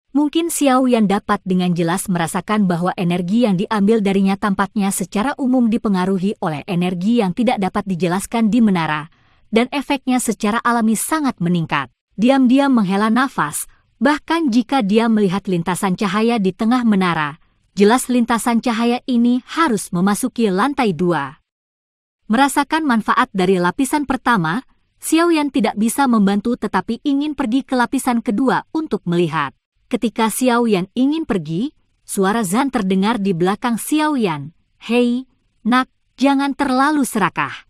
Mungkin Xiaoyan dapat dengan jelas merasakan bahwa energi yang diambil darinya tampaknya secara umum dipengaruhi oleh energi yang tidak dapat dijelaskan di menara, dan efeknya secara alami sangat meningkat. Diam-diam menghela nafas, bahkan jika dia melihat lintasan cahaya di tengah menara, jelas lintasan cahaya ini harus memasuki lantai 2. Merasakan manfaat dari lapisan pertama, Xiaoyan tidak bisa membantu tetapi ingin pergi ke lapisan kedua untuk melihat. Ketika Xiaoyan ingin pergi, suara Zan terdengar di belakang Xiaoyan. Hei, nak, jangan terlalu serakah.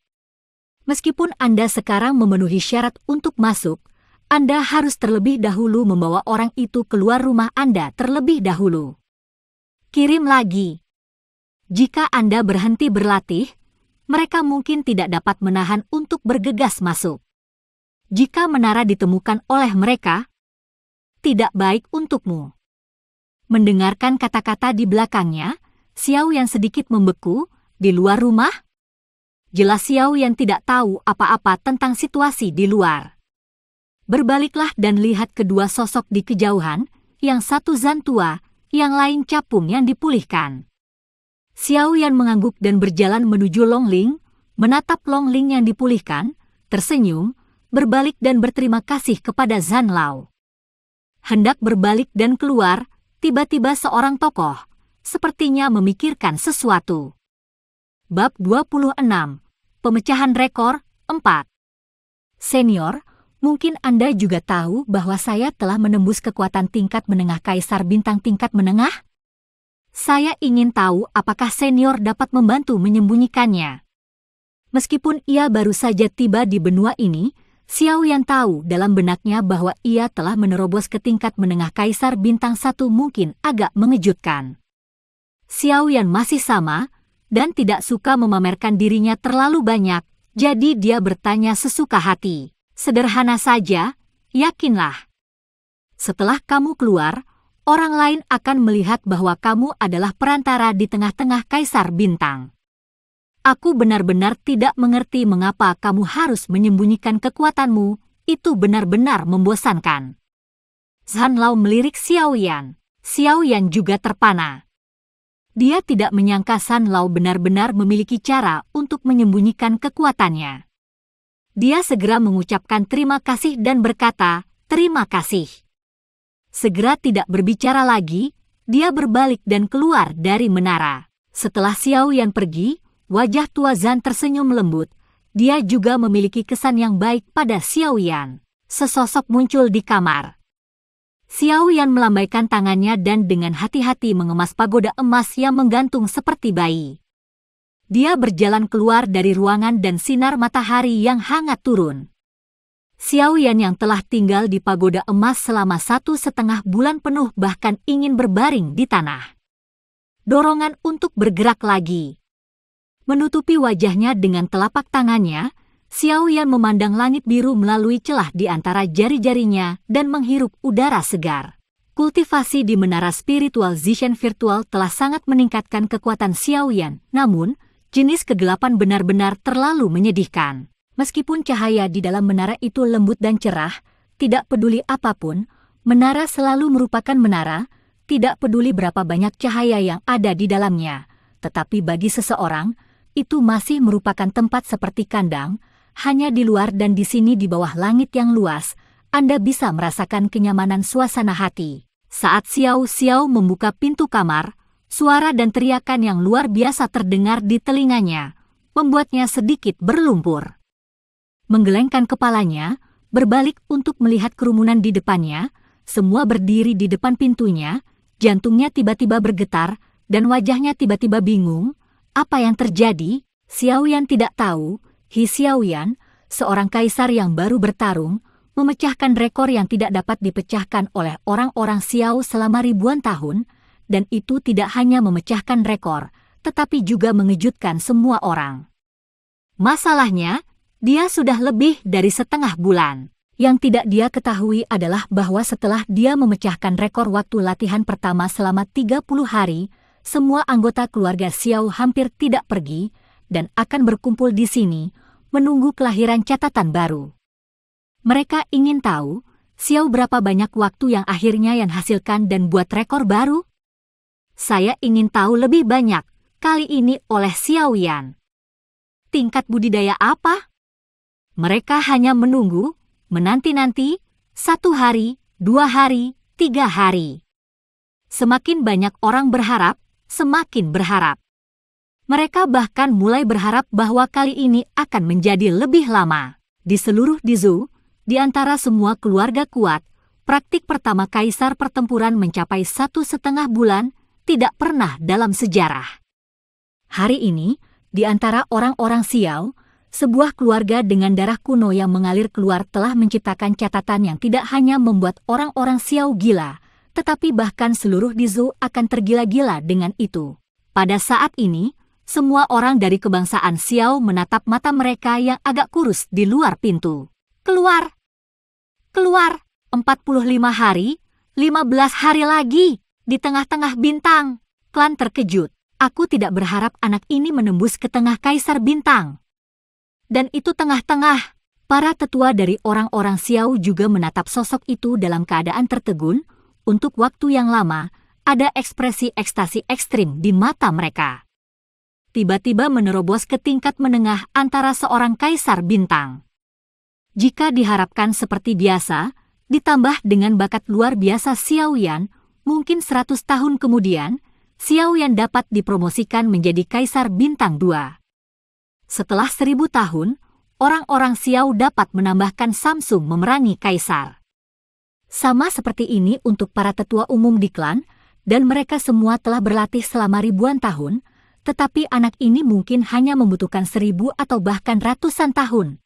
Meskipun Anda sekarang memenuhi syarat untuk masuk, Anda harus terlebih dahulu membawa orang itu keluar rumah Anda terlebih dahulu. Kirim lagi. Jika Anda berhenti berlatih, mereka mungkin tidak dapat menahan untuk bergegas masuk. Jika menara ditemukan oleh mereka, tidak baik untukmu. Mendengarkan kata-kata di belakangnya, Xiaoyan sedikit membeku. Di luar rumah? Jelas Xiaoyan tidak tahu apa-apa tentang situasi di luar. Berbaliklah dan lihat kedua sosok di kejauhan, yang satu Zan tua, yang lain capung yang dipulihkan. Xiao Yan mengangguk dan berjalan menuju Long Ling, menatap Long Ling yang dipulihkan, tersenyum, berbalik dan berterima kasih kepada Zhan Lao. Hendak berbalik dan keluar, tiba-tiba seorang tokoh, sepertinya memikirkan sesuatu. Bab 26, Pemecahan Rekor 4. Senior, mungkin Anda juga tahu bahwa saya telah menembus kekuatan tingkat menengah Kaisar Bintang tingkat menengah? Saya ingin tahu apakah senior dapat membantu menyembunyikannya. Meskipun ia baru saja tiba di benua ini, Xiao Yan tahu dalam benaknya bahwa ia telah menerobos ke tingkat menengah Kaisar Bintang 1 mungkin agak mengejutkan. Xiao Yan masih sama, dan tidak suka memamerkan dirinya terlalu banyak, jadi dia bertanya sesuka hati. Sederhana saja, yakinlah. Setelah kamu keluar, orang lain akan melihat bahwa kamu adalah perantara di tengah-tengah Kaisar Bintang. Aku benar-benar tidak mengerti mengapa kamu harus menyembunyikan kekuatanmu, itu benar-benar membosankan. Zhan Lao melirik Xiao Yan. Xiao Yan juga terpana. Dia tidak menyangka Zhan Lao benar-benar memiliki cara untuk menyembunyikan kekuatannya. Dia segera mengucapkan terima kasih dan berkata, terima kasih. Segera tidak berbicara lagi, dia berbalik dan keluar dari menara. Setelah Xiao Yan pergi, wajah tua Zhan tersenyum lembut. Dia juga memiliki kesan yang baik pada Xiao Yan. Sesosok muncul di kamar. Xiao Yan melambaikan tangannya dan dengan hati-hati mengemas pagoda emas yang menggantung seperti bayi. Dia berjalan keluar dari ruangan dan sinar matahari yang hangat turun. Xiao Yan yang telah tinggal di pagoda emas selama 1,5 bulan penuh bahkan ingin berbaring di tanah. Dorongan untuk bergerak lagi. Menutupi wajahnya dengan telapak tangannya, Xiao Yan memandang langit biru melalui celah di antara jari-jarinya dan menghirup udara segar. Kultivasi di menara spiritual Zishan virtual telah sangat meningkatkan kekuatan Xiao Yan, namun jenis kegelapan benar-benar terlalu menyedihkan. Meskipun cahaya di dalam menara itu lembut dan cerah, tidak peduli apapun, menara selalu merupakan menara, tidak peduli berapa banyak cahaya yang ada di dalamnya. Tetapi bagi seseorang, itu masih merupakan tempat seperti kandang, hanya di luar dan di sini di bawah langit yang luas, Anda bisa merasakan kenyamanan suasana hati. Saat Xiao Xiao membuka pintu kamar, suara dan teriakan yang luar biasa terdengar di telinganya, membuatnya sedikit berlumpur. Menggelengkan kepalanya, berbalik untuk melihat kerumunan di depannya, semua berdiri di depan pintunya, jantungnya tiba-tiba bergetar, dan wajahnya tiba-tiba bingung. Apa yang terjadi? Xiao Yan tidak tahu. He Xiao Yan, seorang kaisar yang baru bertarung, memecahkan rekor yang tidak dapat dipecahkan oleh orang-orang Xiao selama ribuan tahun, dan itu tidak hanya memecahkan rekor, tetapi juga mengejutkan semua orang. Masalahnya, dia sudah lebih dari setengah bulan. Yang tidak dia ketahui adalah bahwa setelah dia memecahkan rekor waktu latihan pertama selama 30 hari, semua anggota keluarga Xiao hampir tidak pergi dan akan berkumpul di sini, menunggu kelahiran catatan baru. Mereka ingin tahu, Xiao berapa banyak waktu yang akhirnya Yan hasilkan dan buat rekor baru? Saya ingin tahu lebih banyak, kali ini oleh Xiao Yan. Tingkat budidaya apa? Mereka hanya menunggu, menanti-nanti, 1 hari, 2 hari, 3 hari. Semakin banyak orang berharap, semakin berharap. Mereka bahkan mulai berharap bahwa kali ini akan menjadi lebih lama. Di seluruh Dizhou, di antara semua keluarga kuat, praktik pertama kaisar pertempuran mencapai 1,5 bulan, tidak pernah dalam sejarah. Hari ini, di antara orang-orang Xiao, sebuah keluarga dengan darah kuno yang mengalir keluar telah menciptakan catatan yang tidak hanya membuat orang-orang Xiao gila, tetapi bahkan seluruh Dizhou akan tergila-gila dengan itu. Pada saat ini, semua orang dari kebangsaan Xiao menatap mata mereka yang agak kurus di luar pintu. Keluar! Keluar! 45 hari, 15 hari lagi, di tengah-tengah bintang. Klan terkejut. Aku tidak berharap anak ini menembus ke tengah Kaisar Bintang. Dan itu tengah-tengah. Para tetua dari orang-orang Xiao juga menatap sosok itu dalam keadaan tertegun. Untuk waktu yang lama, Ada ekspresi ekstasi ekstrim di mata mereka. Tiba-tiba menerobos ke tingkat menengah antara seorang kaisar bintang. Jika diharapkan seperti biasa, ditambah dengan bakat luar biasa Xiao Yan, mungkin 100 tahun kemudian, Xiao Yan dapat dipromosikan menjadi kaisar bintang 2. Setelah 1000 tahun, orang-orang Xiao dapat menambahkan Samsung memerangi kaisar. Sama seperti ini untuk para tetua umum di klan, dan mereka semua telah berlatih selama ribuan tahun, tetapi anak ini mungkin hanya membutuhkan 1000 atau bahkan ratusan tahun.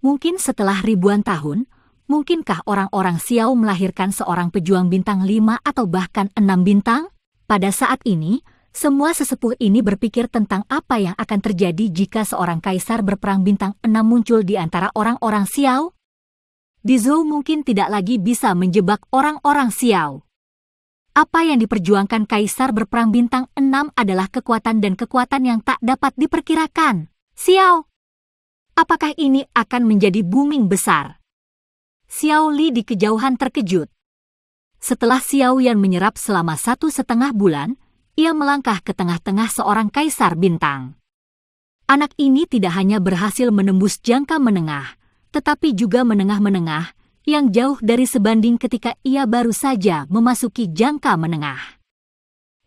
Mungkin setelah ribuan tahun, mungkinkah orang-orang Xiao melahirkan seorang pejuang bintang 5 atau bahkan 6 bintang? Pada saat ini, semua sesepuh ini berpikir tentang apa yang akan terjadi jika seorang kaisar berperang bintang 6 muncul di antara orang-orang Xiao. Dizhou mungkin tidak lagi bisa menjebak orang-orang Xiao. Apa yang diperjuangkan kaisar berperang bintang 6 adalah kekuatan dan kekuatan yang tak dapat diperkirakan. Xiao, apakah ini akan menjadi booming besar? Xiao Li di kejauhan terkejut. Setelah Xiao Yan menyerap selama 1,5 bulan, ia melangkah ke tengah-tengah seorang kaisar bintang. Anak ini tidak hanya berhasil menembus jangka menengah, tetapi juga menengah-menengah, yang jauh dari sebanding ketika ia baru saja memasuki jangka menengah.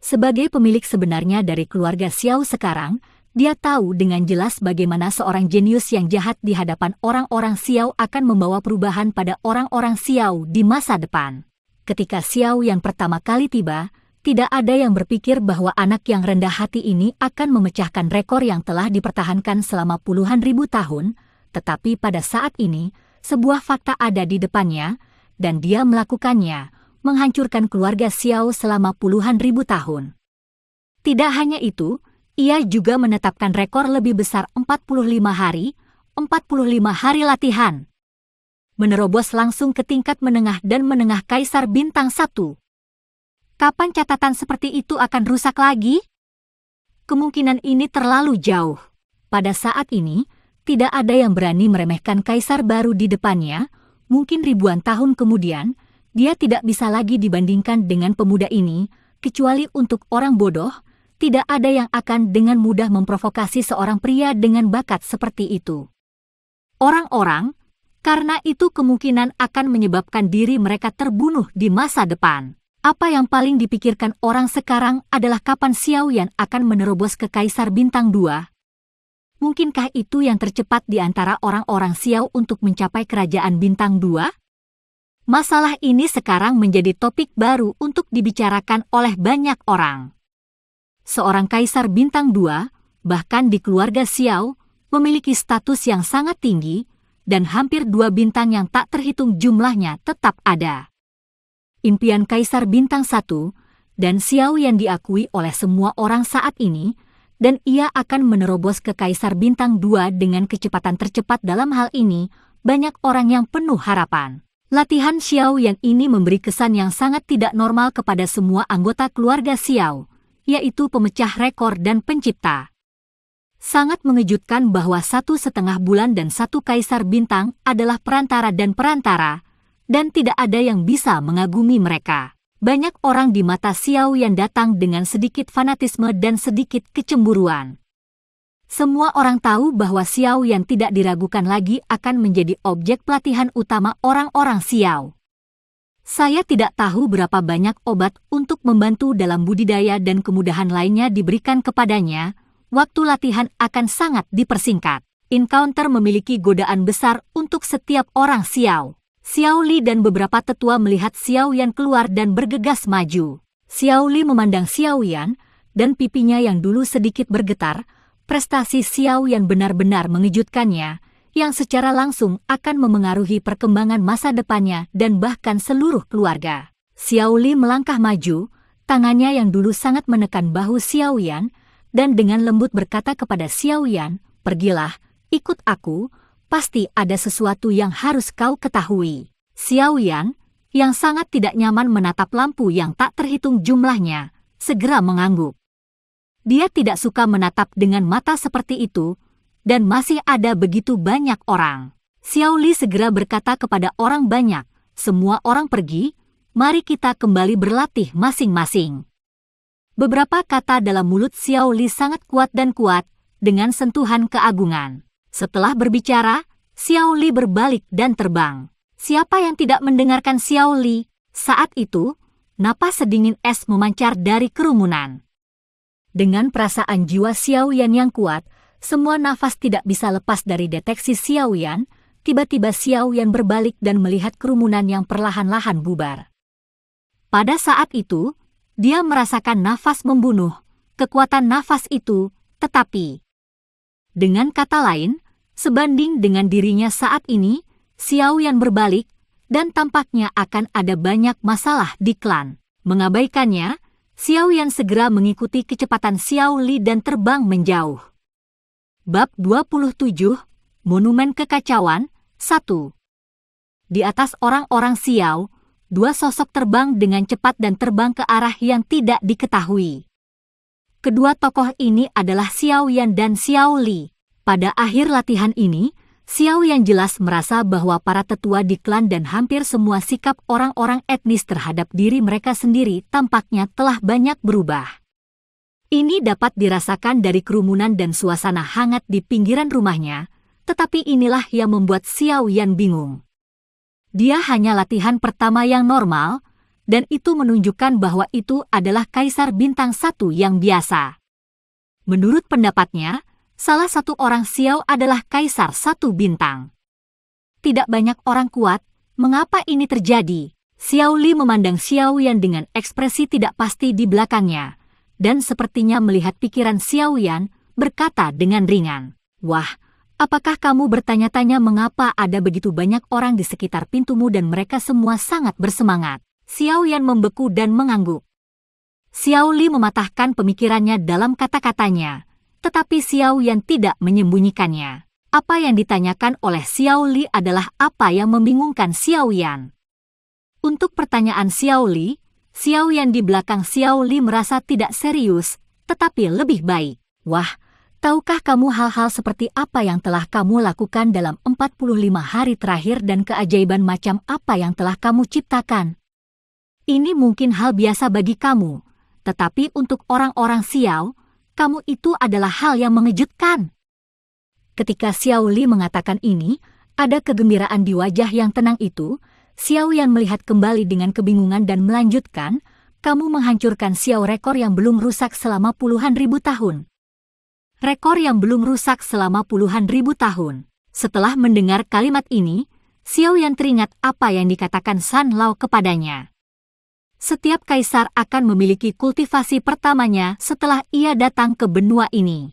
Sebagai pemilik sebenarnya dari keluarga Xiao sekarang, dia tahu dengan jelas bagaimana seorang jenius yang jahat di hadapan orang-orang Xiao akan membawa perubahan pada orang-orang Xiao di masa depan. Ketika Xiao yang pertama kali tiba, tidak ada yang berpikir bahwa anak yang rendah hati ini akan memecahkan rekor yang telah dipertahankan selama puluhan ribu tahun, tetapi pada saat ini, sebuah fakta ada di depannya, dan dia melakukannya, menghancurkan keluarga Xiao selama puluhan ribu tahun. Tidak hanya itu, ia juga menetapkan rekor lebih besar 45 hari latihan. Menerobos langsung ke tingkat menengah dan menengah kaisar bintang 1. Kapan catatan seperti itu akan rusak lagi? Kemungkinan ini terlalu jauh. Pada saat ini, tidak ada yang berani meremehkan kaisar baru di depannya. Mungkin ribuan tahun kemudian, dia tidak bisa lagi dibandingkan dengan pemuda ini, kecuali untuk orang bodoh, tidak ada yang akan dengan mudah memprovokasi seorang pria dengan bakat seperti itu. Orang-orang, karena itu kemungkinan akan menyebabkan diri mereka terbunuh di masa depan. Apa yang paling dipikirkan orang sekarang adalah kapan Xiao Yan akan menerobos ke kaisar bintang 2. Mungkinkah itu yang tercepat di antara orang-orang Xiao untuk mencapai kerajaan bintang 2? Masalah ini sekarang menjadi topik baru untuk dibicarakan oleh banyak orang. Seorang kaisar bintang 2, bahkan di keluarga Xiao, memiliki status yang sangat tinggi, dan hampir 2 bintang yang tak terhitung jumlahnya tetap ada. Impian kaisar bintang 1, dan Xiao yang diakui oleh semua orang saat ini, dan ia akan menerobos ke kaisar bintang 2 dengan kecepatan tercepat dalam hal ini, banyak orang yang penuh harapan. Latihan Xiao Yan ini memberi kesan yang sangat tidak normal kepada semua anggota keluarga Xiao, yaitu pemecah rekor dan pencipta. Sangat mengejutkan bahwa 1,5 bulan dan 1 kaisar bintang adalah perantara, dan tidak ada yang bisa mengagumi mereka. Banyak orang di mata Xiao yang datang dengan sedikit fanatisme dan sedikit kecemburuan. Semua orang tahu bahwa Xiao yang tidak diragukan lagi akan menjadi objek pelatihan utama orang-orang Xiao. Saya tidak tahu berapa banyak obat untuk membantu dalam budidaya dan kemudahan lainnya diberikan kepadanya, waktu latihan akan sangat dipersingkat. Encounter memiliki godaan besar untuk setiap orang Xiao. Xiao Li dan beberapa tetua melihat Xiao Yan keluar dan bergegas maju. Xiao Li memandang Xiao Yan, dan pipinya yang dulu sedikit bergetar. Prestasi Xiao Yan benar-benar mengejutkannya, yang secara langsung akan memengaruhi perkembangan masa depannya dan bahkan seluruh keluarga. Xiao Li melangkah maju, tangannya yang dulu sangat menekan bahu Xiao Yan, dan dengan lembut berkata kepada Xiao Yan, "Pergilah, ikut aku. Pasti ada sesuatu yang harus kau ketahui." Xiao Yan, yang sangat tidak nyaman menatap lampu yang tak terhitung jumlahnya, segera mengangguk. Dia tidak suka menatap dengan mata seperti itu, dan masih ada begitu banyak orang. Xiao Li segera berkata kepada orang banyak, "Semua orang pergi, mari kita kembali berlatih masing-masing. Beberapa kata dalam mulut Xiao Li sangat kuat, dengan sentuhan keagungan. Setelah berbicara, Xiao Li berbalik dan terbang. Siapa yang tidak mendengarkan Xiao Li? Saat itu, napas sedingin es memancar dari kerumunan. Dengan perasaan jiwa Xiao Yan yang kuat, semua nafas tidak bisa lepas dari deteksi Xiao Yan. Tiba-tiba Xiao Yan berbalik dan melihat kerumunan yang perlahan-lahan bubar. Pada saat itu, dia merasakan nafas membunuh, kekuatan nafas itu, tetapi dengan kata lain, sebanding dengan dirinya saat ini, Xiao Yan berbalik, dan tampaknya akan ada banyak masalah di klan. Mengabaikannya, Xiao Yan segera mengikuti kecepatan Xiao Li dan terbang menjauh. Bab 27, Monumen Kekacauan, 1. Di atas orang-orang Xiao, dua sosok terbang dengan cepat dan terbang ke arah yang tidak diketahui. Kedua tokoh ini adalah Xiao Yan dan Xiao Li. Pada akhir latihan ini, Xiao Yan jelas merasa bahwa para tetua di klan dan hampir semua sikap orang-orang etnis terhadap diri mereka sendiri tampaknya telah banyak berubah. Ini dapat dirasakan dari kerumunan dan suasana hangat di pinggiran rumahnya, tetapi inilah yang membuat Xiao Yan bingung. Dia hanya latihan pertama yang normal, dan itu menunjukkan bahwa itu adalah Kaisar Bintang 1 yang biasa. Menurut pendapatnya, salah satu orang Xiao adalah Kaisar 1 bintang. Tidak banyak orang kuat, mengapa ini terjadi? Xiao Li memandang Xiao Yan dengan ekspresi tidak pasti di belakangnya, dan sepertinya melihat pikiran Xiao Yan, berkata dengan ringan, "Wah, apakah kamu bertanya-tanya mengapa ada begitu banyak orang di sekitar pintumu dan mereka semua sangat bersemangat?" Xiao Yan membeku dan mengangguk. Xiao Li mematahkan pemikirannya dalam kata-katanya, tetapi Xiao Yan tidak menyembunyikannya. Apa yang ditanyakan oleh Xiao Li adalah apa yang membingungkan Xiao Yan. Untuk pertanyaan Xiao Li, Xiao Yan di belakang Xiao Li merasa tidak serius, tetapi lebih baik. "Wah, tahukah kamu hal-hal seperti apa yang telah kamu lakukan dalam 45 hari terakhir dan keajaiban macam apa yang telah kamu ciptakan? Ini mungkin hal biasa bagi kamu, tetapi untuk orang-orang Xiao, kamu itu adalah hal yang mengejutkan." Ketika Xiao Li mengatakan ini, ada kegembiraan di wajah yang tenang itu. Xiao Yan melihat kembali dengan kebingungan dan melanjutkan, "Kamu menghancurkan Xiao rekor yang belum rusak selama puluhan ribu tahun." Rekor yang belum rusak selama puluhan ribu tahun. Setelah mendengar kalimat ini, Xiao Yan teringat apa yang dikatakan San Lao kepadanya. Setiap kaisar akan memiliki kultivasi pertamanya setelah ia datang ke benua ini.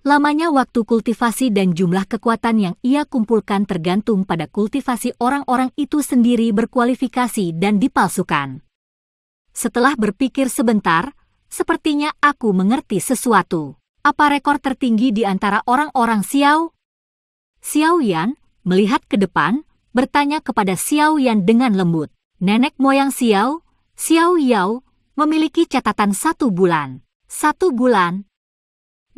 Lamanya waktu kultivasi dan jumlah kekuatan yang ia kumpulkan tergantung pada kultivasi orang-orang itu sendiri berkualifikasi dan dipalsukan. Setelah berpikir sebentar, sepertinya aku mengerti sesuatu. Apa rekor tertinggi di antara orang-orang Xiao? Xiao Yan melihat ke depan, bertanya kepada Xiao Yan dengan lembut. Nenek moyang Xiao, Xiao Yao, memiliki catatan 1 bulan. 1 bulan.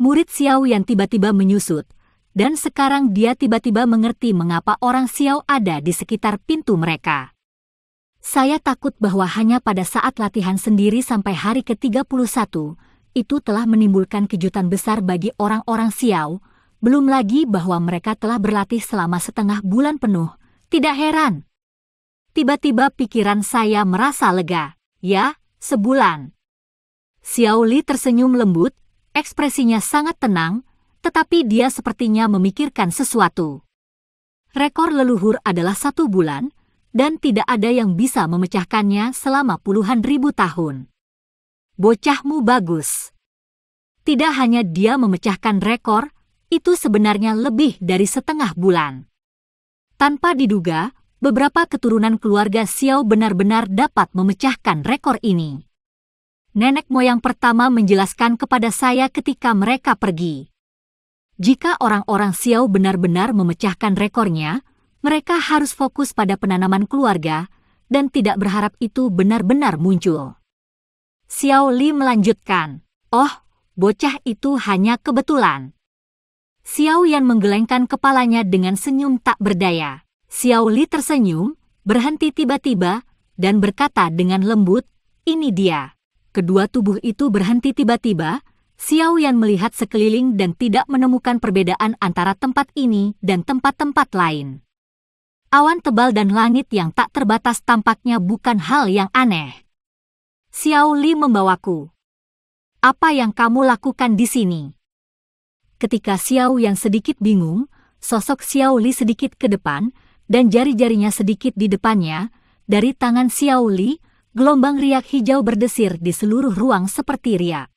Murid Xiao Yan tiba-tiba menyusut, dan sekarang dia tiba-tiba mengerti mengapa orang Xiao ada di sekitar pintu mereka. "Saya takut bahwa hanya pada saat latihan sendiri sampai hari ke-31, itu telah menimbulkan kejutan besar bagi orang-orang Xiao, belum lagi bahwa mereka telah berlatih selama setengah bulan penuh. Tidak heran. Tiba-tiba pikiran saya merasa lega. Ya, sebulan." Xiao Li tersenyum lembut, ekspresinya sangat tenang, tetapi dia sepertinya memikirkan sesuatu. Rekor leluhur adalah 1 bulan, dan tidak ada yang bisa memecahkannya selama puluhan ribu tahun. Bocahmu bagus. Tidak hanya dia memecahkan rekor, itu sebenarnya lebih dari setengah bulan. Tanpa diduga, beberapa keturunan keluarga Xiao benar-benar dapat memecahkan rekor ini. Nenek moyang pertama menjelaskan kepada saya ketika mereka pergi. Jika orang-orang Xiao benar-benar memecahkan rekornya, mereka harus fokus pada penanaman keluarga dan tidak berharap itu benar-benar muncul. Xiao Li melanjutkan, "Oh, bocah itu hanya kebetulan." Xiao Yan menggelengkan kepalanya dengan senyum tak berdaya. Xiao Li tersenyum, berhenti tiba-tiba, dan berkata dengan lembut, "Ini dia." Kedua tubuh itu berhenti tiba-tiba. Xiao Yan melihat sekeliling dan tidak menemukan perbedaan antara tempat ini dan tempat-tempat lain. Awan tebal dan langit yang tak terbatas tampaknya bukan hal yang aneh. "Xiao Li membawaku. Apa yang kamu lakukan di sini?" Ketika Xiao Yan sedikit bingung, sosok Xiao Li sedikit ke depan dan jari-jarinya sedikit di depannya. Dari tangan Xiao Li, gelombang riak hijau berdesir di seluruh ruang seperti riak.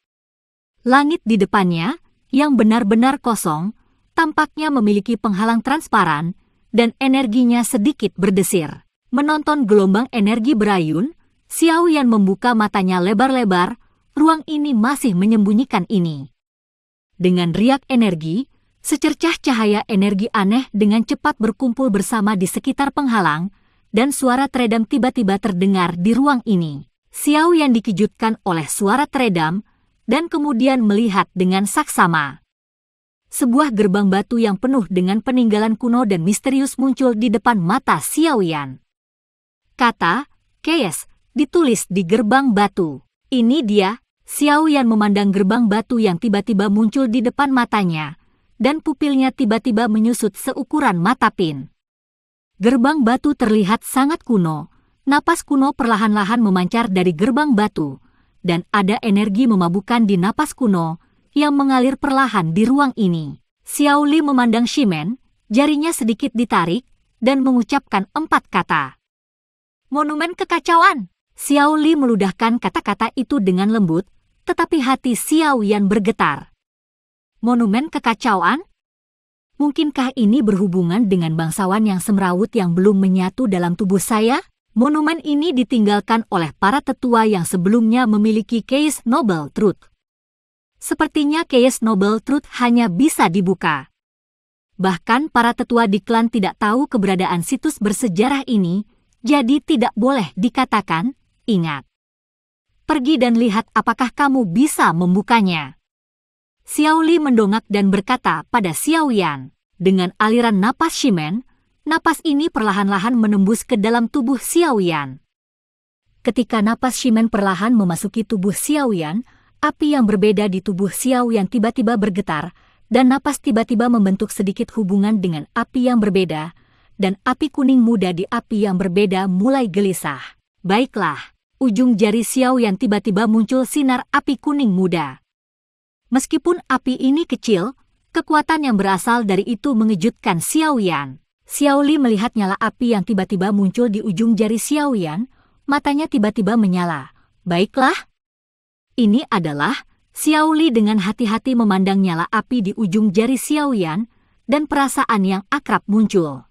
Langit di depannya, yang benar-benar kosong, tampaknya memiliki penghalang transparan, dan energinya sedikit berdesir. Menonton gelombang energi berayun, Xiao Yan membuka matanya lebar-lebar. Ruang ini masih menyembunyikan ini. Dengan riak energi, secercah cahaya energi aneh dengan cepat berkumpul bersama di sekitar penghalang, dan suara teredam tiba-tiba terdengar di ruang ini. Xiao Yan dikejutkan oleh suara teredam, dan kemudian melihat dengan saksama. Sebuah gerbang batu yang penuh dengan peninggalan kuno dan misterius muncul di depan mata Xiao Yan. Kata, "Keys," ditulis di gerbang batu. "Ini dia." Xiao Yan memandang gerbang batu yang tiba-tiba muncul di depan matanya, dan pupilnya tiba-tiba menyusut seukuran mata pin. Gerbang batu terlihat sangat kuno. Napas kuno perlahan-lahan memancar dari gerbang batu, dan ada energi memabukkan di napas kuno yang mengalir perlahan di ruang ini. Xiao Li memandang Shimen, jarinya sedikit ditarik, dan mengucapkan 4 kata. "Monumen kekacauan." Xiao Li meludahkan kata-kata itu dengan lembut, tetapi hati Xiao Yan bergetar. "Monumen kekacauan? Mungkinkah ini berhubungan dengan bangsawan yang semrawut yang belum menyatu dalam tubuh saya? Monumen ini ditinggalkan oleh para tetua yang sebelumnya memiliki Keys Noble Truth. Sepertinya Keys Noble Truth hanya bisa dibuka. Bahkan para tetua di klan tidak tahu keberadaan situs bersejarah ini, jadi tidak boleh dikatakan, ingat. Pergi dan lihat apakah kamu bisa membukanya." Xiao Li mendongak dan berkata pada Xiao Yan, dengan aliran napas Shimen, napas ini perlahan-lahan menembus ke dalam tubuh Xiao Yan. Ketika napas Shimen perlahan memasuki tubuh Xiao Yan, api yang berbeda di tubuh Xiao Yan tiba-tiba bergetar, dan napas tiba-tiba membentuk sedikit hubungan dengan api yang berbeda, dan api kuning muda di api yang berbeda mulai gelisah. "Baiklah." Ujung jari Xiao Yan tiba-tiba muncul sinar api kuning muda. Meskipun api ini kecil, kekuatan yang berasal dari itu mengejutkan Xiao Yan. Xiao Li melihat nyala api yang tiba-tiba muncul di ujung jari Xiao Yan, matanya tiba-tiba menyala. "Baiklah." Ini adalah Xiao Li dengan hati-hati memandang nyala api di ujung jari Xiao Yan, dan perasaan yang akrab muncul.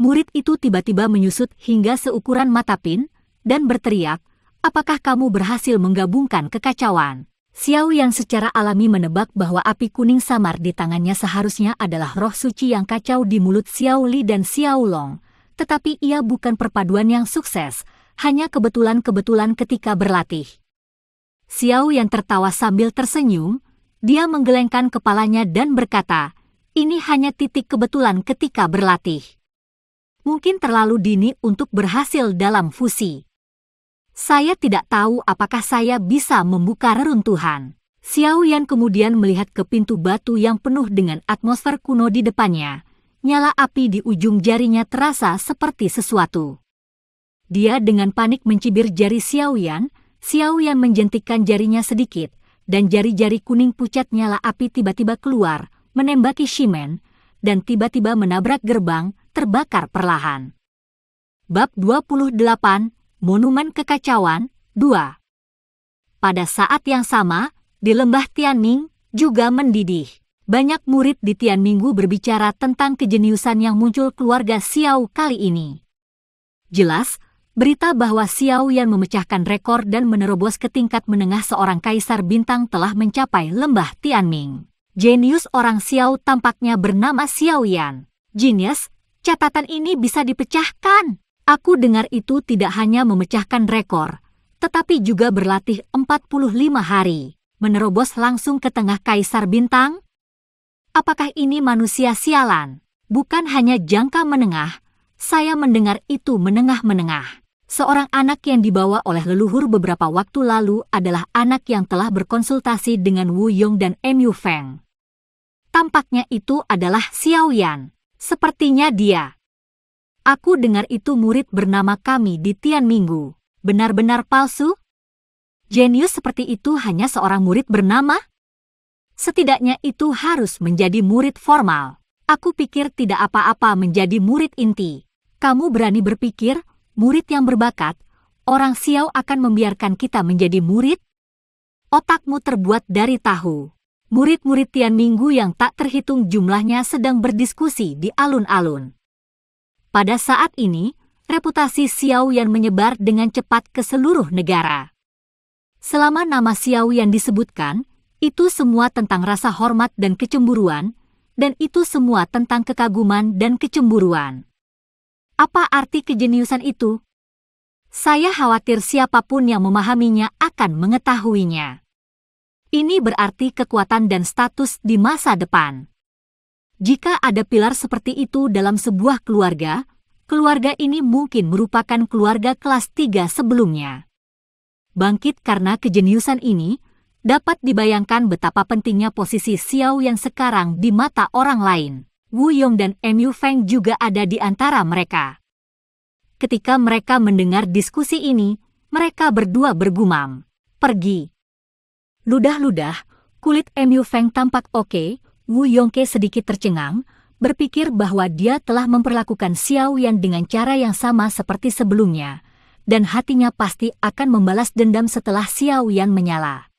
Murid itu tiba-tiba menyusut hingga seukuran mata pin, dan berteriak, "Apakah kamu berhasil menggabungkan kekacauan?" Xiao Yan secara alami menebak bahwa api kuning samar di tangannya seharusnya adalah roh suci yang kacau di mulut Xiao Li dan Xiao Long, tetapi ia bukan perpaduan yang sukses, hanya kebetulan-kebetulan ketika berlatih. Xiao Yan tertawa sambil tersenyum, dia menggelengkan kepalanya dan berkata, "Ini hanya titik kebetulan ketika berlatih. Mungkin terlalu dini untuk berhasil dalam fusi. Saya tidak tahu apakah saya bisa membuka reruntuhan." Xiao Yan kemudian melihat ke pintu batu yang penuh dengan atmosfer kuno di depannya. Nyala api di ujung jarinya terasa seperti sesuatu. Dia dengan panik mencibir jari Xiao Yan. Xiao Yan menjentikkan jarinya sedikit, dan jari-jari kuning pucat nyala api tiba-tiba keluar, menembaki Shimen, dan tiba-tiba menabrak gerbang, terbakar perlahan. Bab 28, Monumen Kekacauan, 2. Pada saat yang sama, di lembah Tianming juga mendidih. Banyak murid di Tianminggu berbicara tentang kejeniusan yang muncul keluarga Xiao kali ini. Jelas, berita bahwa Xiao Yan memecahkan rekor dan menerobos ke tingkat menengah seorang kaisar bintang telah mencapai lembah Tianming. Jenius orang Xiao tampaknya bernama Xiao Yan. Genius, catatan ini bisa dipecahkan. Aku dengar itu tidak hanya memecahkan rekor, tetapi juga berlatih 45 hari, menerobos langsung ke tengah kaisar bintang. Apakah ini manusia sialan? Bukan hanya jangka menengah, saya mendengar itu menengah-menengah. Seorang anak yang dibawa oleh leluhur beberapa waktu lalu adalah anak yang telah berkonsultasi dengan Wu Yong dan Mu Feng. Tampaknya itu adalah Xiao Yan. Sepertinya dia. Aku dengar itu murid bernama kami di Tian Minggu. Benar-benar palsu? Jenius seperti itu hanya seorang murid bernama? Setidaknya itu harus menjadi murid formal. Aku pikir tidak apa-apa menjadi murid inti. Kamu berani berpikir, murid yang berbakat, orang Xiao akan membiarkan kita menjadi murid? Otakmu terbuat dari tahu. Murid-murid Tian Minggu yang tak terhitung jumlahnya sedang berdiskusi di alun-alun. Pada saat ini, reputasi Xiao Yan menyebar dengan cepat ke seluruh negara. Selama nama Xiao Yan disebutkan, itu semua tentang rasa hormat dan kecemburuan, dan itu semua tentang kekaguman dan kecemburuan. Apa arti kejeniusan itu? Saya khawatir siapapun yang memahaminya akan mengetahuinya. Ini berarti kekuatan dan status di masa depan. Jika ada pilar seperti itu dalam sebuah keluarga, keluarga ini mungkin merupakan keluarga kelas 3 sebelumnya. Bangkit karena kejeniusan ini, dapat dibayangkan betapa pentingnya posisi Xiao yang sekarang di mata orang lain. Wu Yong dan Mu Feng juga ada di antara mereka. Ketika mereka mendengar diskusi ini, mereka berdua bergumam, "Pergi." Ludah-ludah, kulit Mu Feng tampak oke. Wu Yongke sedikit tercengang, berpikir bahwa dia telah memperlakukan Xiao Yan dengan cara yang sama seperti sebelumnya, dan hatinya pasti akan membalas dendam setelah Xiao Yan menyala.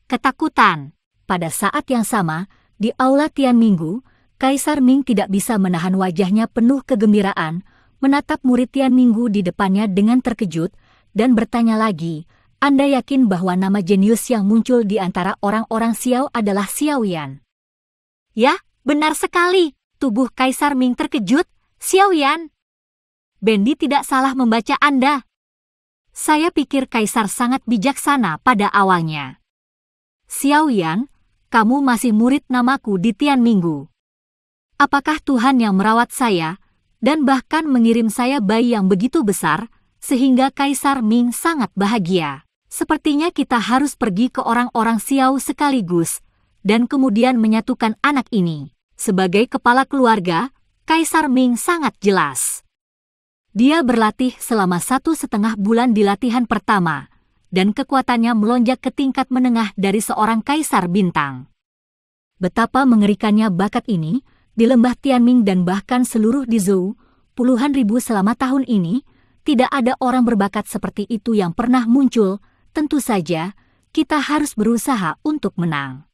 Ketakutan. Pada saat yang sama, di aula Tian Minggu, Kaisar Ming tidak bisa menahan wajahnya penuh kegembiraan, menatap murid Tian Minggu di depannya dengan terkejut, dan bertanya lagi, "Anda yakin bahwa nama jenius yang muncul di antara orang-orang Xiao adalah Xiao Yan?" "Ya, benar sekali." Tubuh Kaisar Ming terkejut. "Xiao Yan." "Bendi tidak salah membaca Anda." "Saya pikir Kaisar sangat bijaksana pada awalnya." "Xiao Yan, kamu masih murid namaku di Tian Minggu. Apakah Tuhan yang merawat saya, dan bahkan mengirim saya bayi yang begitu besar, sehingga Kaisar Ming sangat bahagia? Sepertinya kita harus pergi ke orang-orang Xiao sekaligus, dan kemudian menyatukan anak ini." Sebagai kepala keluarga, Kaisar Ming sangat jelas. Dia berlatih selama 1,5 bulan di latihan pertama, dan kekuatannya melonjak ke tingkat menengah dari seorang kaisar bintang. Betapa mengerikannya bakat ini, di lembah Tianming dan bahkan seluruh di Zhou, puluhan ribu selama tahun ini, tidak ada orang berbakat seperti itu yang pernah muncul. Tentu saja, kita harus berusaha untuk menang.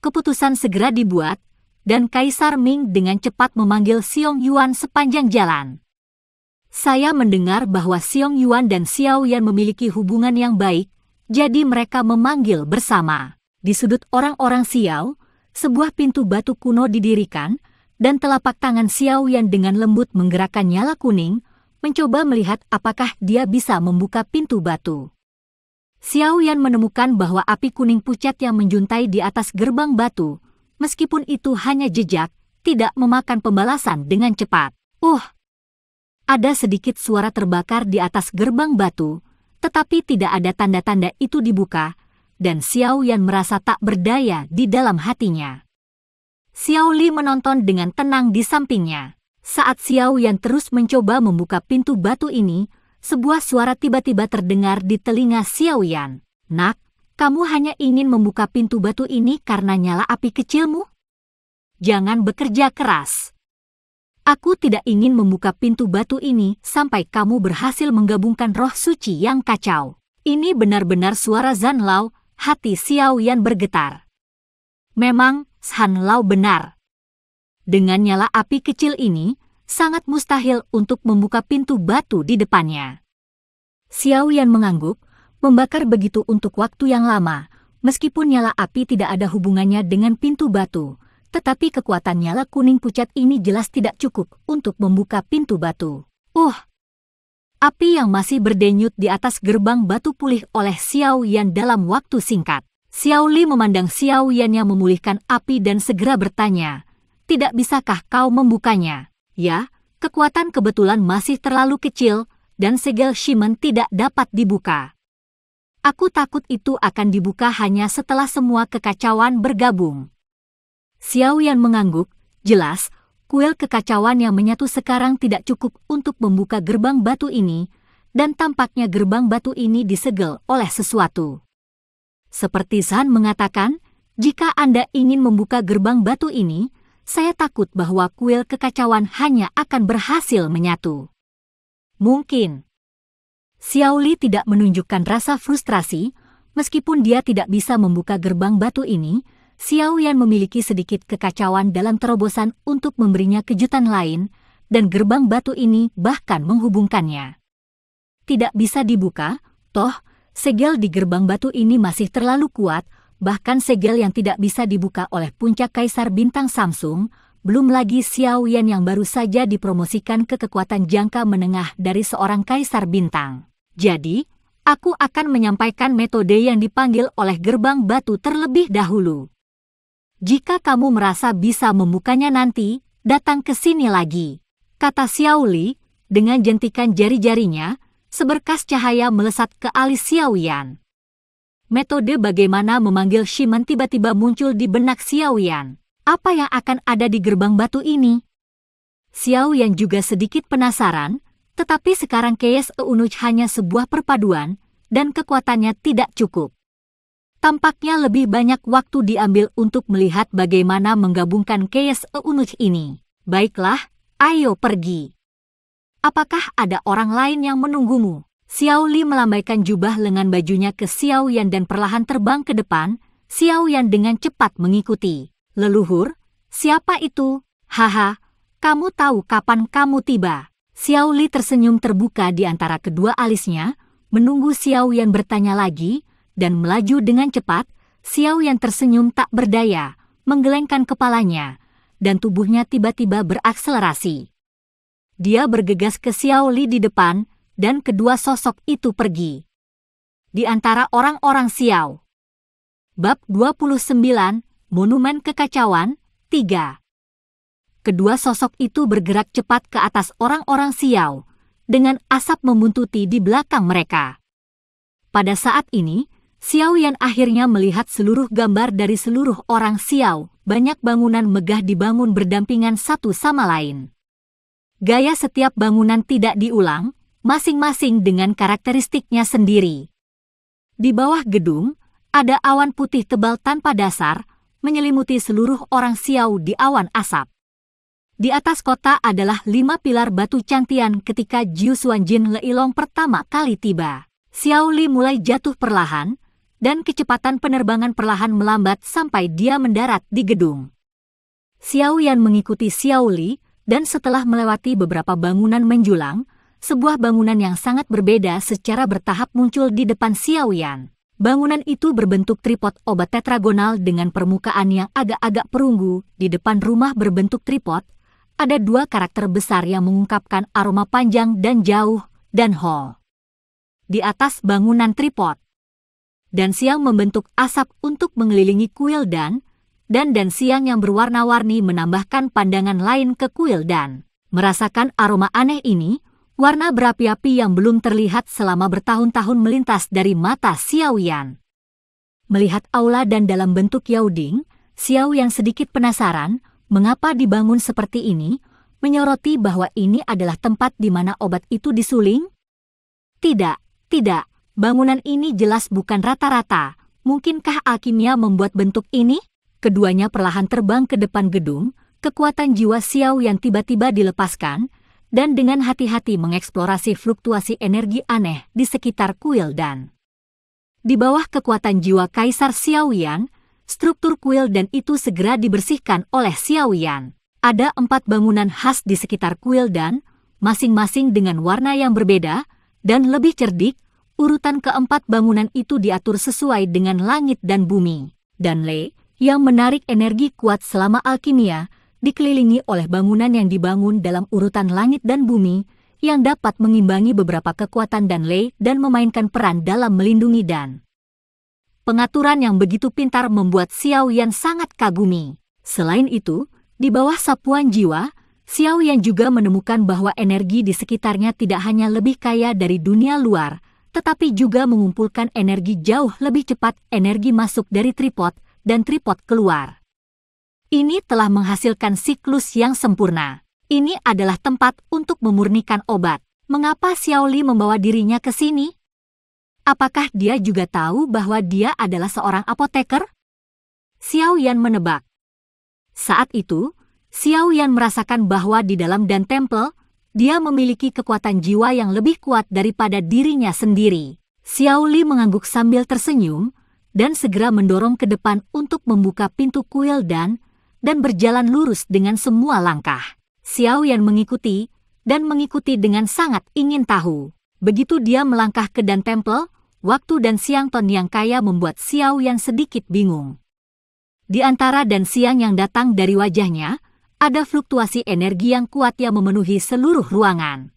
Keputusan segera dibuat, dan Kaisar Ming dengan cepat memanggil Xiong Yuan sepanjang jalan. "Saya mendengar bahwa Xiong Yuan dan Xiao Yan memiliki hubungan yang baik, jadi mereka memanggil bersama." Di sudut orang-orang Xiao, sebuah pintu batu kuno didirikan, dan telapak tangan Xiao Yan dengan lembut menggerakkan nyala kuning, mencoba melihat apakah dia bisa membuka pintu batu. Xiao Yan menemukan bahwa api kuning pucat yang menjuntai di atas gerbang batu, meskipun itu hanya jejak, tidak memakan pembalasan dengan cepat. Ada sedikit suara terbakar di atas gerbang batu, tetapi tidak ada tanda-tanda itu dibuka, dan Xiao Yan merasa tak berdaya di dalam hatinya. Xiao Li menonton dengan tenang di sampingnya. Saat Xiao Yan terus mencoba membuka pintu batu ini, sebuah suara tiba-tiba terdengar di telinga Xiao Yan. "Nak, kamu hanya ingin membuka pintu batu ini karena nyala api kecilmu? Jangan bekerja keras. Aku tidak ingin membuka pintu batu ini sampai kamu berhasil menggabungkan roh suci yang kacau." Ini benar-benar suara Zhan Lao. Hati Xiao Yan bergetar. Memang, Zhan Lao benar. Dengan nyala api kecil ini, sangat mustahil untuk membuka pintu batu di depannya. Xiao Yan mengangguk, membakar begitu untuk waktu yang lama, meskipun nyala api tidak ada hubungannya dengan pintu batu, tetapi kekuatan nyala kuning pucat ini jelas tidak cukup untuk membuka pintu batu. Api yang masih berdenyut di atas gerbang batu pulih oleh Xiao Yan dalam waktu singkat. Xiao Li memandang Xiao Yan yang memulihkan api dan segera bertanya, "Tidak bisakah kau membukanya?" "Ya, kekuatan kebetulan masih terlalu kecil, dan segel Shimen tidak dapat dibuka. Aku takut itu akan dibuka hanya setelah semua kekacauan bergabung. Xiao Yan mengangguk, jelas, kuil kekacauan yang menyatu sekarang tidak cukup untuk membuka gerbang batu ini, dan tampaknya gerbang batu ini disegel oleh sesuatu. Seperti Zhan mengatakan, jika Anda ingin membuka gerbang batu ini, saya takut bahwa kuil kekacauan hanya akan berhasil menyatu. Mungkin. Xiao Li tidak menunjukkan rasa frustrasi, meskipun dia tidak bisa membuka gerbang batu ini. Xiao Yan memiliki sedikit kekacauan dalam terobosan untuk memberinya kejutan lain, dan gerbang batu ini bahkan menghubungkannya. Tidak bisa dibuka, toh, segel di gerbang batu ini masih terlalu kuat, bahkan segel yang tidak bisa dibuka oleh puncak Kaisar Bintang Samsung, belum lagi Xiao Yan yang baru saja dipromosikan ke kekuatan jangka menengah dari seorang Kaisar Bintang. Jadi, aku akan menyampaikan metode yang dipanggil oleh gerbang batu terlebih dahulu. Jika kamu merasa bisa membukanya nanti, datang ke sini lagi, kata Xiao Li, dengan jentikan jari-jarinya, seberkas cahaya melesat ke alis Xiao Yan. Metode bagaimana memanggil Shimen tiba-tiba muncul di benak Xiao Yan. Apa yang akan ada di gerbang batu ini? Xiao Yan juga sedikit penasaran, tetapi sekarang Chaos Eunuch hanya sebuah perpaduan, dan kekuatannya tidak cukup. Tampaknya lebih banyak waktu diambil untuk melihat bagaimana menggabungkan Chaos Eunuch ini. Baiklah, ayo pergi. Apakah ada orang lain yang menunggumu? Xiao Li melambaikan jubah lengan bajunya ke Xiao Yan dan perlahan terbang ke depan. Xiao Yan dengan cepat mengikuti. Leluhur, siapa itu? Haha, kamu tahu kapan kamu tiba. Xiao Li tersenyum terbuka di antara kedua alisnya, menunggu Xiao Yan bertanya lagi, dan melaju dengan cepat. Xiao Yan tersenyum tak berdaya, menggelengkan kepalanya, dan tubuhnya tiba-tiba berakselerasi. Dia bergegas ke Xiao Li di depan, dan kedua sosok itu pergi. Di antara orang-orang Xiao. Bab 29, Monumen Kekacauan, 3. Kedua sosok itu bergerak cepat ke atas orang-orang Xiao, dengan asap membuntuti di belakang mereka. Pada saat ini, Xiao Yan akhirnya melihat seluruh gambar dari seluruh orang Xiao. Banyak bangunan megah dibangun berdampingan satu sama lain. Gaya setiap bangunan tidak diulang, masing-masing dengan karakteristiknya sendiri. Di bawah gedung, ada awan putih tebal tanpa dasar, menyelimuti seluruh orang Xiao di awan asap. Di atas kota adalah 5 pilar batu cantian ketika Jiu Xuanjin Leilong pertama kali tiba. Xiao Li mulai jatuh perlahan, dan kecepatan penerbangan perlahan melambat sampai dia mendarat di gedung. Xiao Yan mengikuti Xiao Li, dan setelah melewati beberapa bangunan menjulang, sebuah bangunan yang sangat berbeda secara bertahap muncul di depan Xiao Yan. Bangunan itu berbentuk tripod obat tetragonal dengan permukaan yang agak-agak perunggu. Di depan rumah berbentuk tripod, ada dua karakter besar yang mengungkapkan aroma panjang dan jauh, dan hall. Di atas bangunan tripod, dan siang membentuk asap untuk mengelilingi kuil dan siang yang berwarna-warni menambahkan pandangan lain ke kuil dan. Merasakan aroma aneh ini, warna berapi-api yang belum terlihat selama bertahun-tahun melintas dari mata Xiao Yan. Melihat aula dan dalam bentuk yauding, Xiao yang sedikit penasaran mengapa dibangun seperti ini, menyoroti bahwa ini adalah tempat di mana obat itu disuling. Tidak, bangunan ini jelas bukan rata-rata. Mungkinkah alkimia membuat bentuk ini? Keduanya perlahan terbang ke depan gedung, kekuatan jiwa Xiao yang tiba-tiba dilepaskan, dan dengan hati-hati mengeksplorasi fluktuasi energi aneh di sekitar kuil dan. Di bawah kekuatan jiwa Kaisar Xiao Yan, struktur kuil dan itu segera dibersihkan oleh Xiao Yan. Ada 4 bangunan khas di sekitar kuil dan, masing-masing dengan warna yang berbeda, dan lebih cerdik, urutan keempat bangunan itu diatur sesuai dengan langit dan bumi. Dan Le, yang menarik energi kuat selama alkimia, dikelilingi oleh bangunan yang dibangun dalam urutan langit dan bumi, yang dapat mengimbangi beberapa kekuatan dan Le dan memainkan peran dalam melindungi dan. Pengaturan yang begitu pintar membuat Xiao Yan sangat kagumi. Selain itu, di bawah sapuan jiwa, Xiao Yan juga menemukan bahwa energi di sekitarnya tidak hanya lebih kaya dari dunia luar, tetapi juga mengumpulkan energi jauh lebih cepat, energi masuk dari tripod dan tripod keluar. Ini telah menghasilkan siklus yang sempurna. Ini adalah tempat untuk memurnikan obat. Mengapa Xiao Li membawa dirinya ke sini? Apakah dia juga tahu bahwa dia adalah seorang apoteker? Xiao Yan menebak. Saat itu, Xiao Yan merasakan bahwa di dalam Dan Temple, dia memiliki kekuatan jiwa yang lebih kuat daripada dirinya sendiri. Xiao Li mengangguk sambil tersenyum, dan segera mendorong ke depan untuk membuka pintu kuil dan berjalan lurus dengan semua langkah. Xiao Yan mengikuti dengan sangat ingin tahu. Begitu dia melangkah ke Dan Temple, waktu dan siang ton yang kaya membuat Xiao Yan sedikit bingung. Di antara dan siang yang datang dari wajahnya, ada fluktuasi energi yang kuat yang memenuhi seluruh ruangan.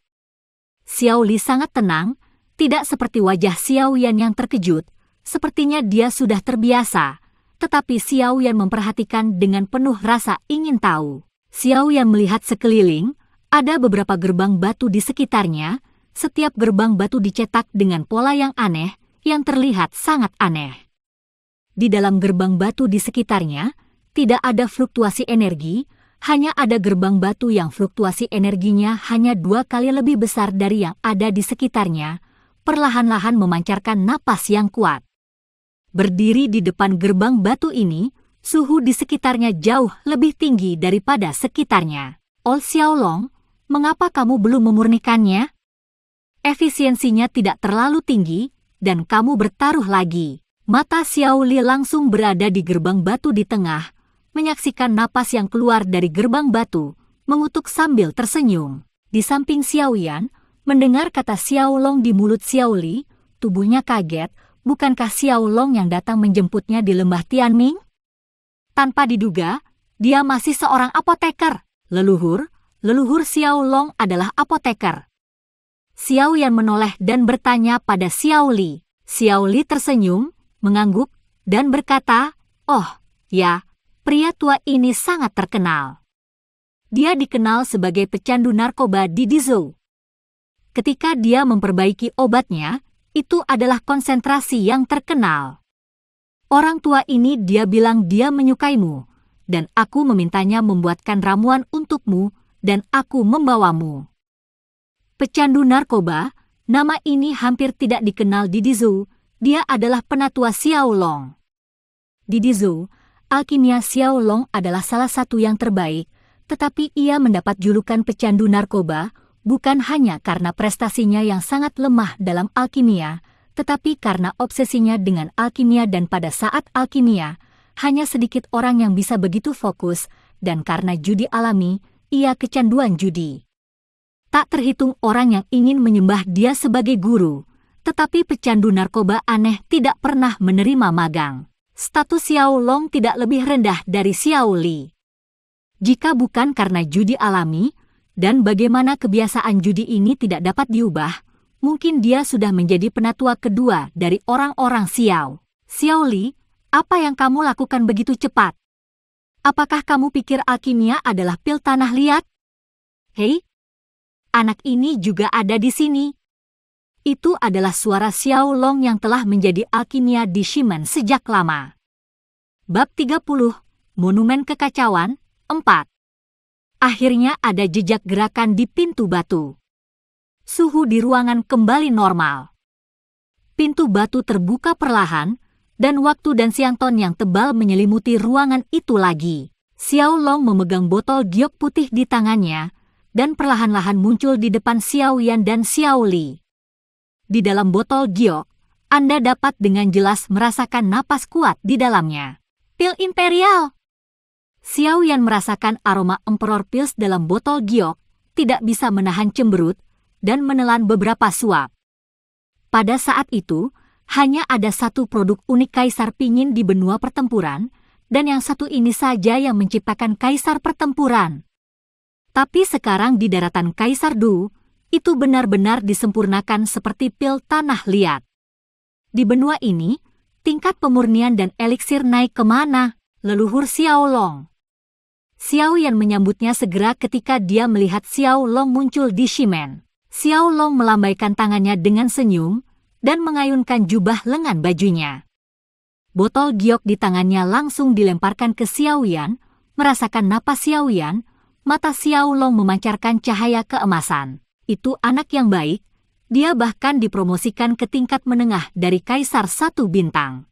Xiao Li sangat tenang, tidak seperti wajah Xiao Yan yang terkejut, sepertinya dia sudah terbiasa, tetapi Xiao Yan memperhatikan dengan penuh rasa ingin tahu. Xiao Yan melihat sekeliling, ada beberapa gerbang batu di sekitarnya. Setiap gerbang batu dicetak dengan pola yang aneh, yang terlihat sangat aneh. Di dalam gerbang batu di sekitarnya, tidak ada fluktuasi energi, hanya ada gerbang batu yang fluktuasi energinya hanya 2 kali lebih besar dari yang ada di sekitarnya, perlahan-lahan memancarkan napas yang kuat. Berdiri di depan gerbang batu ini, suhu di sekitarnya jauh lebih tinggi daripada sekitarnya. Ol Xiaolong, mengapa kamu belum memurnikannya? Efisiensinya tidak terlalu tinggi, dan kamu bertaruh lagi. Mata Xiao Li langsung berada di gerbang batu di tengah, menyaksikan napas yang keluar dari gerbang batu, mengutuk sambil tersenyum. Di samping Xiao Yan, mendengar kata Xiao Long di mulut Xiao Li, tubuhnya kaget, bukankah Xiao Long yang datang menjemputnya di lembah Tianming? Tanpa diduga, dia masih seorang apoteker. Leluhur Xiao Long adalah apoteker. Xiao Yan menoleh dan bertanya pada Xiao Li. Xiao Li tersenyum, mengangguk, dan berkata, "Oh, ya, pria tua ini sangat terkenal. Dia dikenal sebagai pecandu narkoba di Dizhou. Ketika dia memperbaiki obatnya, itu adalah konsentrasi yang terkenal. Orang tua ini dia bilang dia menyukaimu, dan aku memintanya membuatkan ramuan untukmu, dan aku membawamu." Pecandu narkoba, nama ini hampir tidak dikenal di Dizhou, dia adalah penatua Xiao Long. Di Dizhou, alkimia Xiao Long adalah salah satu yang terbaik, tetapi ia mendapat julukan pecandu narkoba, bukan hanya karena prestasinya yang sangat lemah dalam alkimia, tetapi karena obsesinya dengan alkimia dan pada saat alkimia, hanya sedikit orang yang bisa begitu fokus, dan karena judi alami, ia kecanduan judi. Tak terhitung orang yang ingin menyembah dia sebagai guru, tetapi pecandu narkoba aneh tidak pernah menerima magang. Status Xiao Long tidak lebih rendah dari Xiao Li. Jika bukan karena judi alami, dan bagaimana kebiasaan judi ini tidak dapat diubah, mungkin dia sudah menjadi penatua kedua dari orang-orang Xiao. Xiao Li, apa yang kamu lakukan begitu cepat? Apakah kamu pikir alkimia adalah pil tanah liat? Hei, anak ini juga ada di sini. Itu adalah suara Xiao Long yang telah menjadi alkimia di Shimen sejak lama. Bab 30, Monumen Kekacauan, 4. Akhirnya ada jejak gerakan di pintu batu. Suhu di ruangan kembali normal. Pintu batu terbuka perlahan, dan waktu dan siangton yang tebal menyelimuti ruangan itu lagi. Xiao Long memegang botol giok putih di tangannya, dan perlahan-lahan muncul di depan Xiao Yan dan Xiao Li. Di dalam botol giok, Anda dapat dengan jelas merasakan napas kuat di dalamnya. Pil imperial! Xiao Yan merasakan aroma Emperor Pills dalam botol giok, tidak bisa menahan cemberut, dan menelan beberapa suap. Pada saat itu, hanya ada satu produk unik Kaisar Pingin di benua pertempuran, dan yang satu ini saja yang menciptakan Kaisar Pertempuran. Tapi sekarang di daratan Kaisar Du, itu benar-benar disempurnakan seperti pil tanah liat. Di benua ini, tingkat pemurnian dan eliksir naik kemana? Leluhur Xiao Long. Xiao Yan menyambutnya segera ketika dia melihat Xiao Long muncul di Shimen. Xiao Long melambaikan tangannya dengan senyum dan mengayunkan jubah lengan bajunya. Botol giok di tangannya langsung dilemparkan ke Xiao Yan. Merasakan napas Xiao Yan, mata Xiao Long memancarkan cahaya keemasan. Itu anak yang baik, dia bahkan dipromosikan ke tingkat menengah dari Kaisar 1 bintang.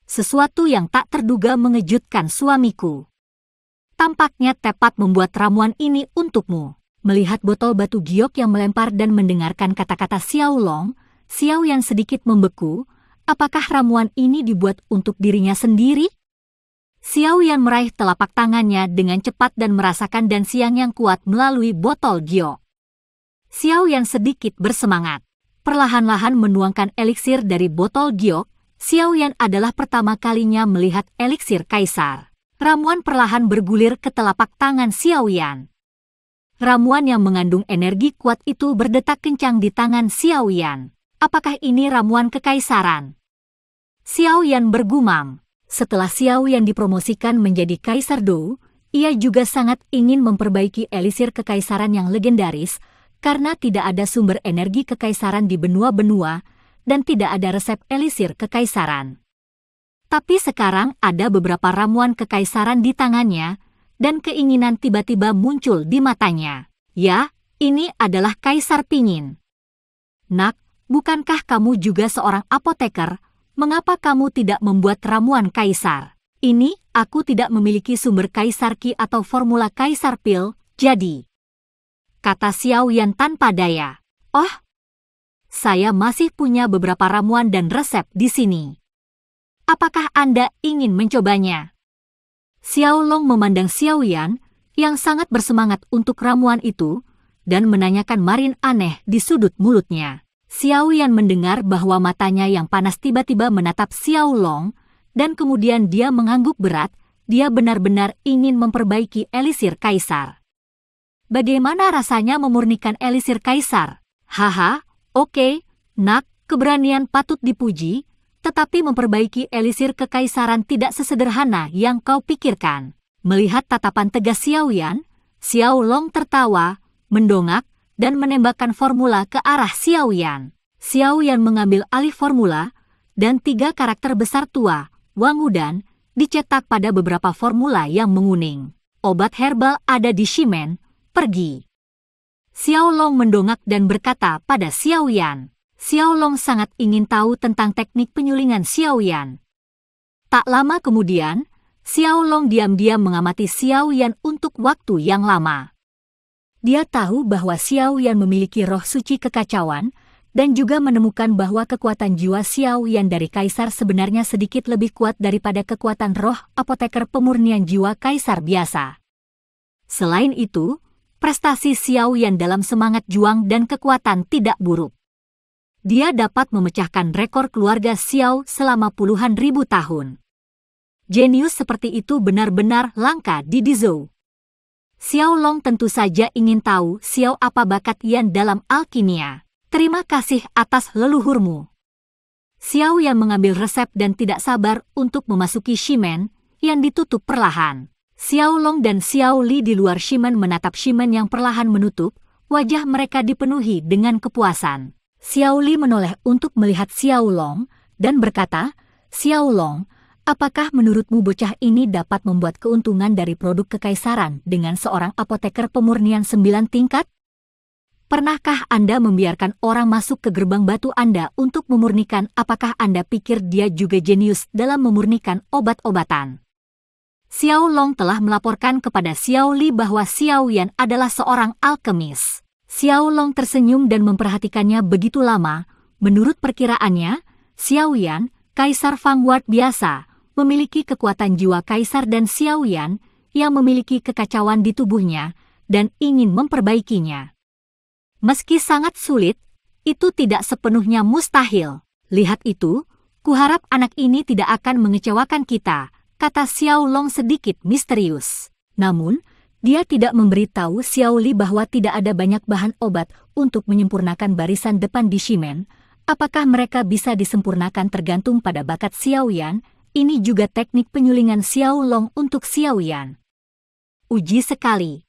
Sesuatu yang tak terduga mengejutkan suamiku. Tampaknya tepat membuat ramuan ini untukmu. Melihat botol batu giok yang melempar dan mendengarkan kata-kata Xiao Long, Xiao Yan sedikit membeku. Apakah ramuan ini dibuat untuk dirinya sendiri? Xiao Yan meraih telapak tangannya dengan cepat dan merasakan dansiang yang kuat melalui botol giok. Xiao Yan sedikit bersemangat. Perlahan-lahan menuangkan eliksir dari botol giok. Xiao Yan adalah pertama kalinya melihat eliksir kaisar. Ramuan perlahan bergulir ke telapak tangan Xiao Yan. Ramuan yang mengandung energi kuat itu berdetak kencang di tangan Xiao Yan. Apakah ini ramuan kekaisaran? Xiao Yan bergumam. Setelah Xiao Yan dipromosikan menjadi Kaisar Dou, ia juga sangat ingin memperbaiki eliksir kekaisaran yang legendaris karena tidak ada sumber energi kekaisaran di benua-benua dan tidak ada resep eliksir kekaisaran. Tapi sekarang ada beberapa ramuan kekaisaran di tangannya dan keinginan tiba-tiba muncul di matanya. Ya, ini adalah Kaisar Pinyin. Nak, bukankah kamu juga seorang apoteker? Mengapa kamu tidak membuat ramuan kaisar? Ini, aku tidak memiliki sumber kaisar ki atau formula kaisar pil, jadi. Kata Xiao Yan tanpa daya. Oh, saya masih punya beberapa ramuan dan resep di sini. Apakah Anda ingin mencobanya? Xiao Long memandang Xiao Yan, yang sangat bersemangat untuk ramuan itu, dan menanyakan marin aneh di sudut mulutnya. Xiao Yan mendengar bahwa matanya yang panas tiba-tiba menatap Xiao Long, dan kemudian dia mengangguk berat. Dia benar-benar ingin memperbaiki eliksir kaisar. Bagaimana rasanya memurnikan eliksir kaisar? Haha, oke, nak, keberanian patut dipuji, tetapi memperbaiki eliksir kekaisaran tidak sesederhana yang kau pikirkan. Melihat tatapan tegas Xiao Yan, Xiao Long tertawa, mendongak, dan menembakkan formula ke arah Xiao Yan. Xiao Yan mengambil alih formula, dan 3 karakter besar tua, Wang Wudan, dicetak pada beberapa formula yang menguning. Obat herbal ada di Shimen, pergi. Xiao Long mendongak dan berkata pada Xiao Yan. Xiao Long sangat ingin tahu tentang teknik penyulingan Xiao Yan. Tak lama kemudian, Xiao Long diam-diam mengamati Xiao Yan untuk waktu yang lama. Dia tahu bahwa Xiao Yan memiliki roh suci kekacauan dan juga menemukan bahwa kekuatan jiwa Xiao Yan dari kaisar sebenarnya sedikit lebih kuat daripada kekuatan roh apoteker pemurnian jiwa kaisar biasa. Selain itu, prestasi Xiao Yan dalam semangat juang dan kekuatan tidak buruk. Dia dapat memecahkan rekor keluarga Xiao selama puluhan ribu tahun. Jenius seperti itu benar-benar langka di Dizhou. Xiao Long tentu saja ingin tahu Xiao apa bakat Yan dalam alkimia. Terima kasih atas leluhurmu. Xiao Yan mengambil resep dan tidak sabar untuk memasuki Shimen yang ditutup perlahan. Xiao Long dan Xiao Li di luar Shimen menatap Shimen yang perlahan menutup, wajah mereka dipenuhi dengan kepuasan. Xiao Li menoleh untuk melihat Xiao Long dan berkata, Xiao Long, apakah menurutmu bocah ini dapat membuat keuntungan dari produk kekaisaran dengan seorang apoteker pemurnian 9 tingkat? Pernahkah Anda membiarkan orang masuk ke gerbang batu Anda untuk memurnikan? Apakah Anda pikir dia juga jenius dalam memurnikan obat-obatan? Xiao Long telah melaporkan kepada Xiao Li bahwa Xiao Yan adalah seorang alkemis. Xiao Long tersenyum dan memperhatikannya begitu lama. Menurut perkiraannya, Xiao Yan, Kaisar Vanguard biasa, memiliki kekuatan jiwa kaisar dan Xiao Yan yang memiliki kekacauan di tubuhnya dan ingin memperbaikinya. Meski sangat sulit, itu tidak sepenuhnya mustahil. Lihat itu, kuharap anak ini tidak akan mengecewakan kita, kata Xiao Long sedikit misterius. Namun, dia tidak memberitahu Xiao Li bahwa tidak ada banyak bahan obat untuk menyempurnakan barisan depan di Shimen. Apakah mereka bisa disempurnakan tergantung pada bakat Xiao Yan? Ini juga teknik penyulingan Xiao Long untuk Xiao Yan. Uji sekali.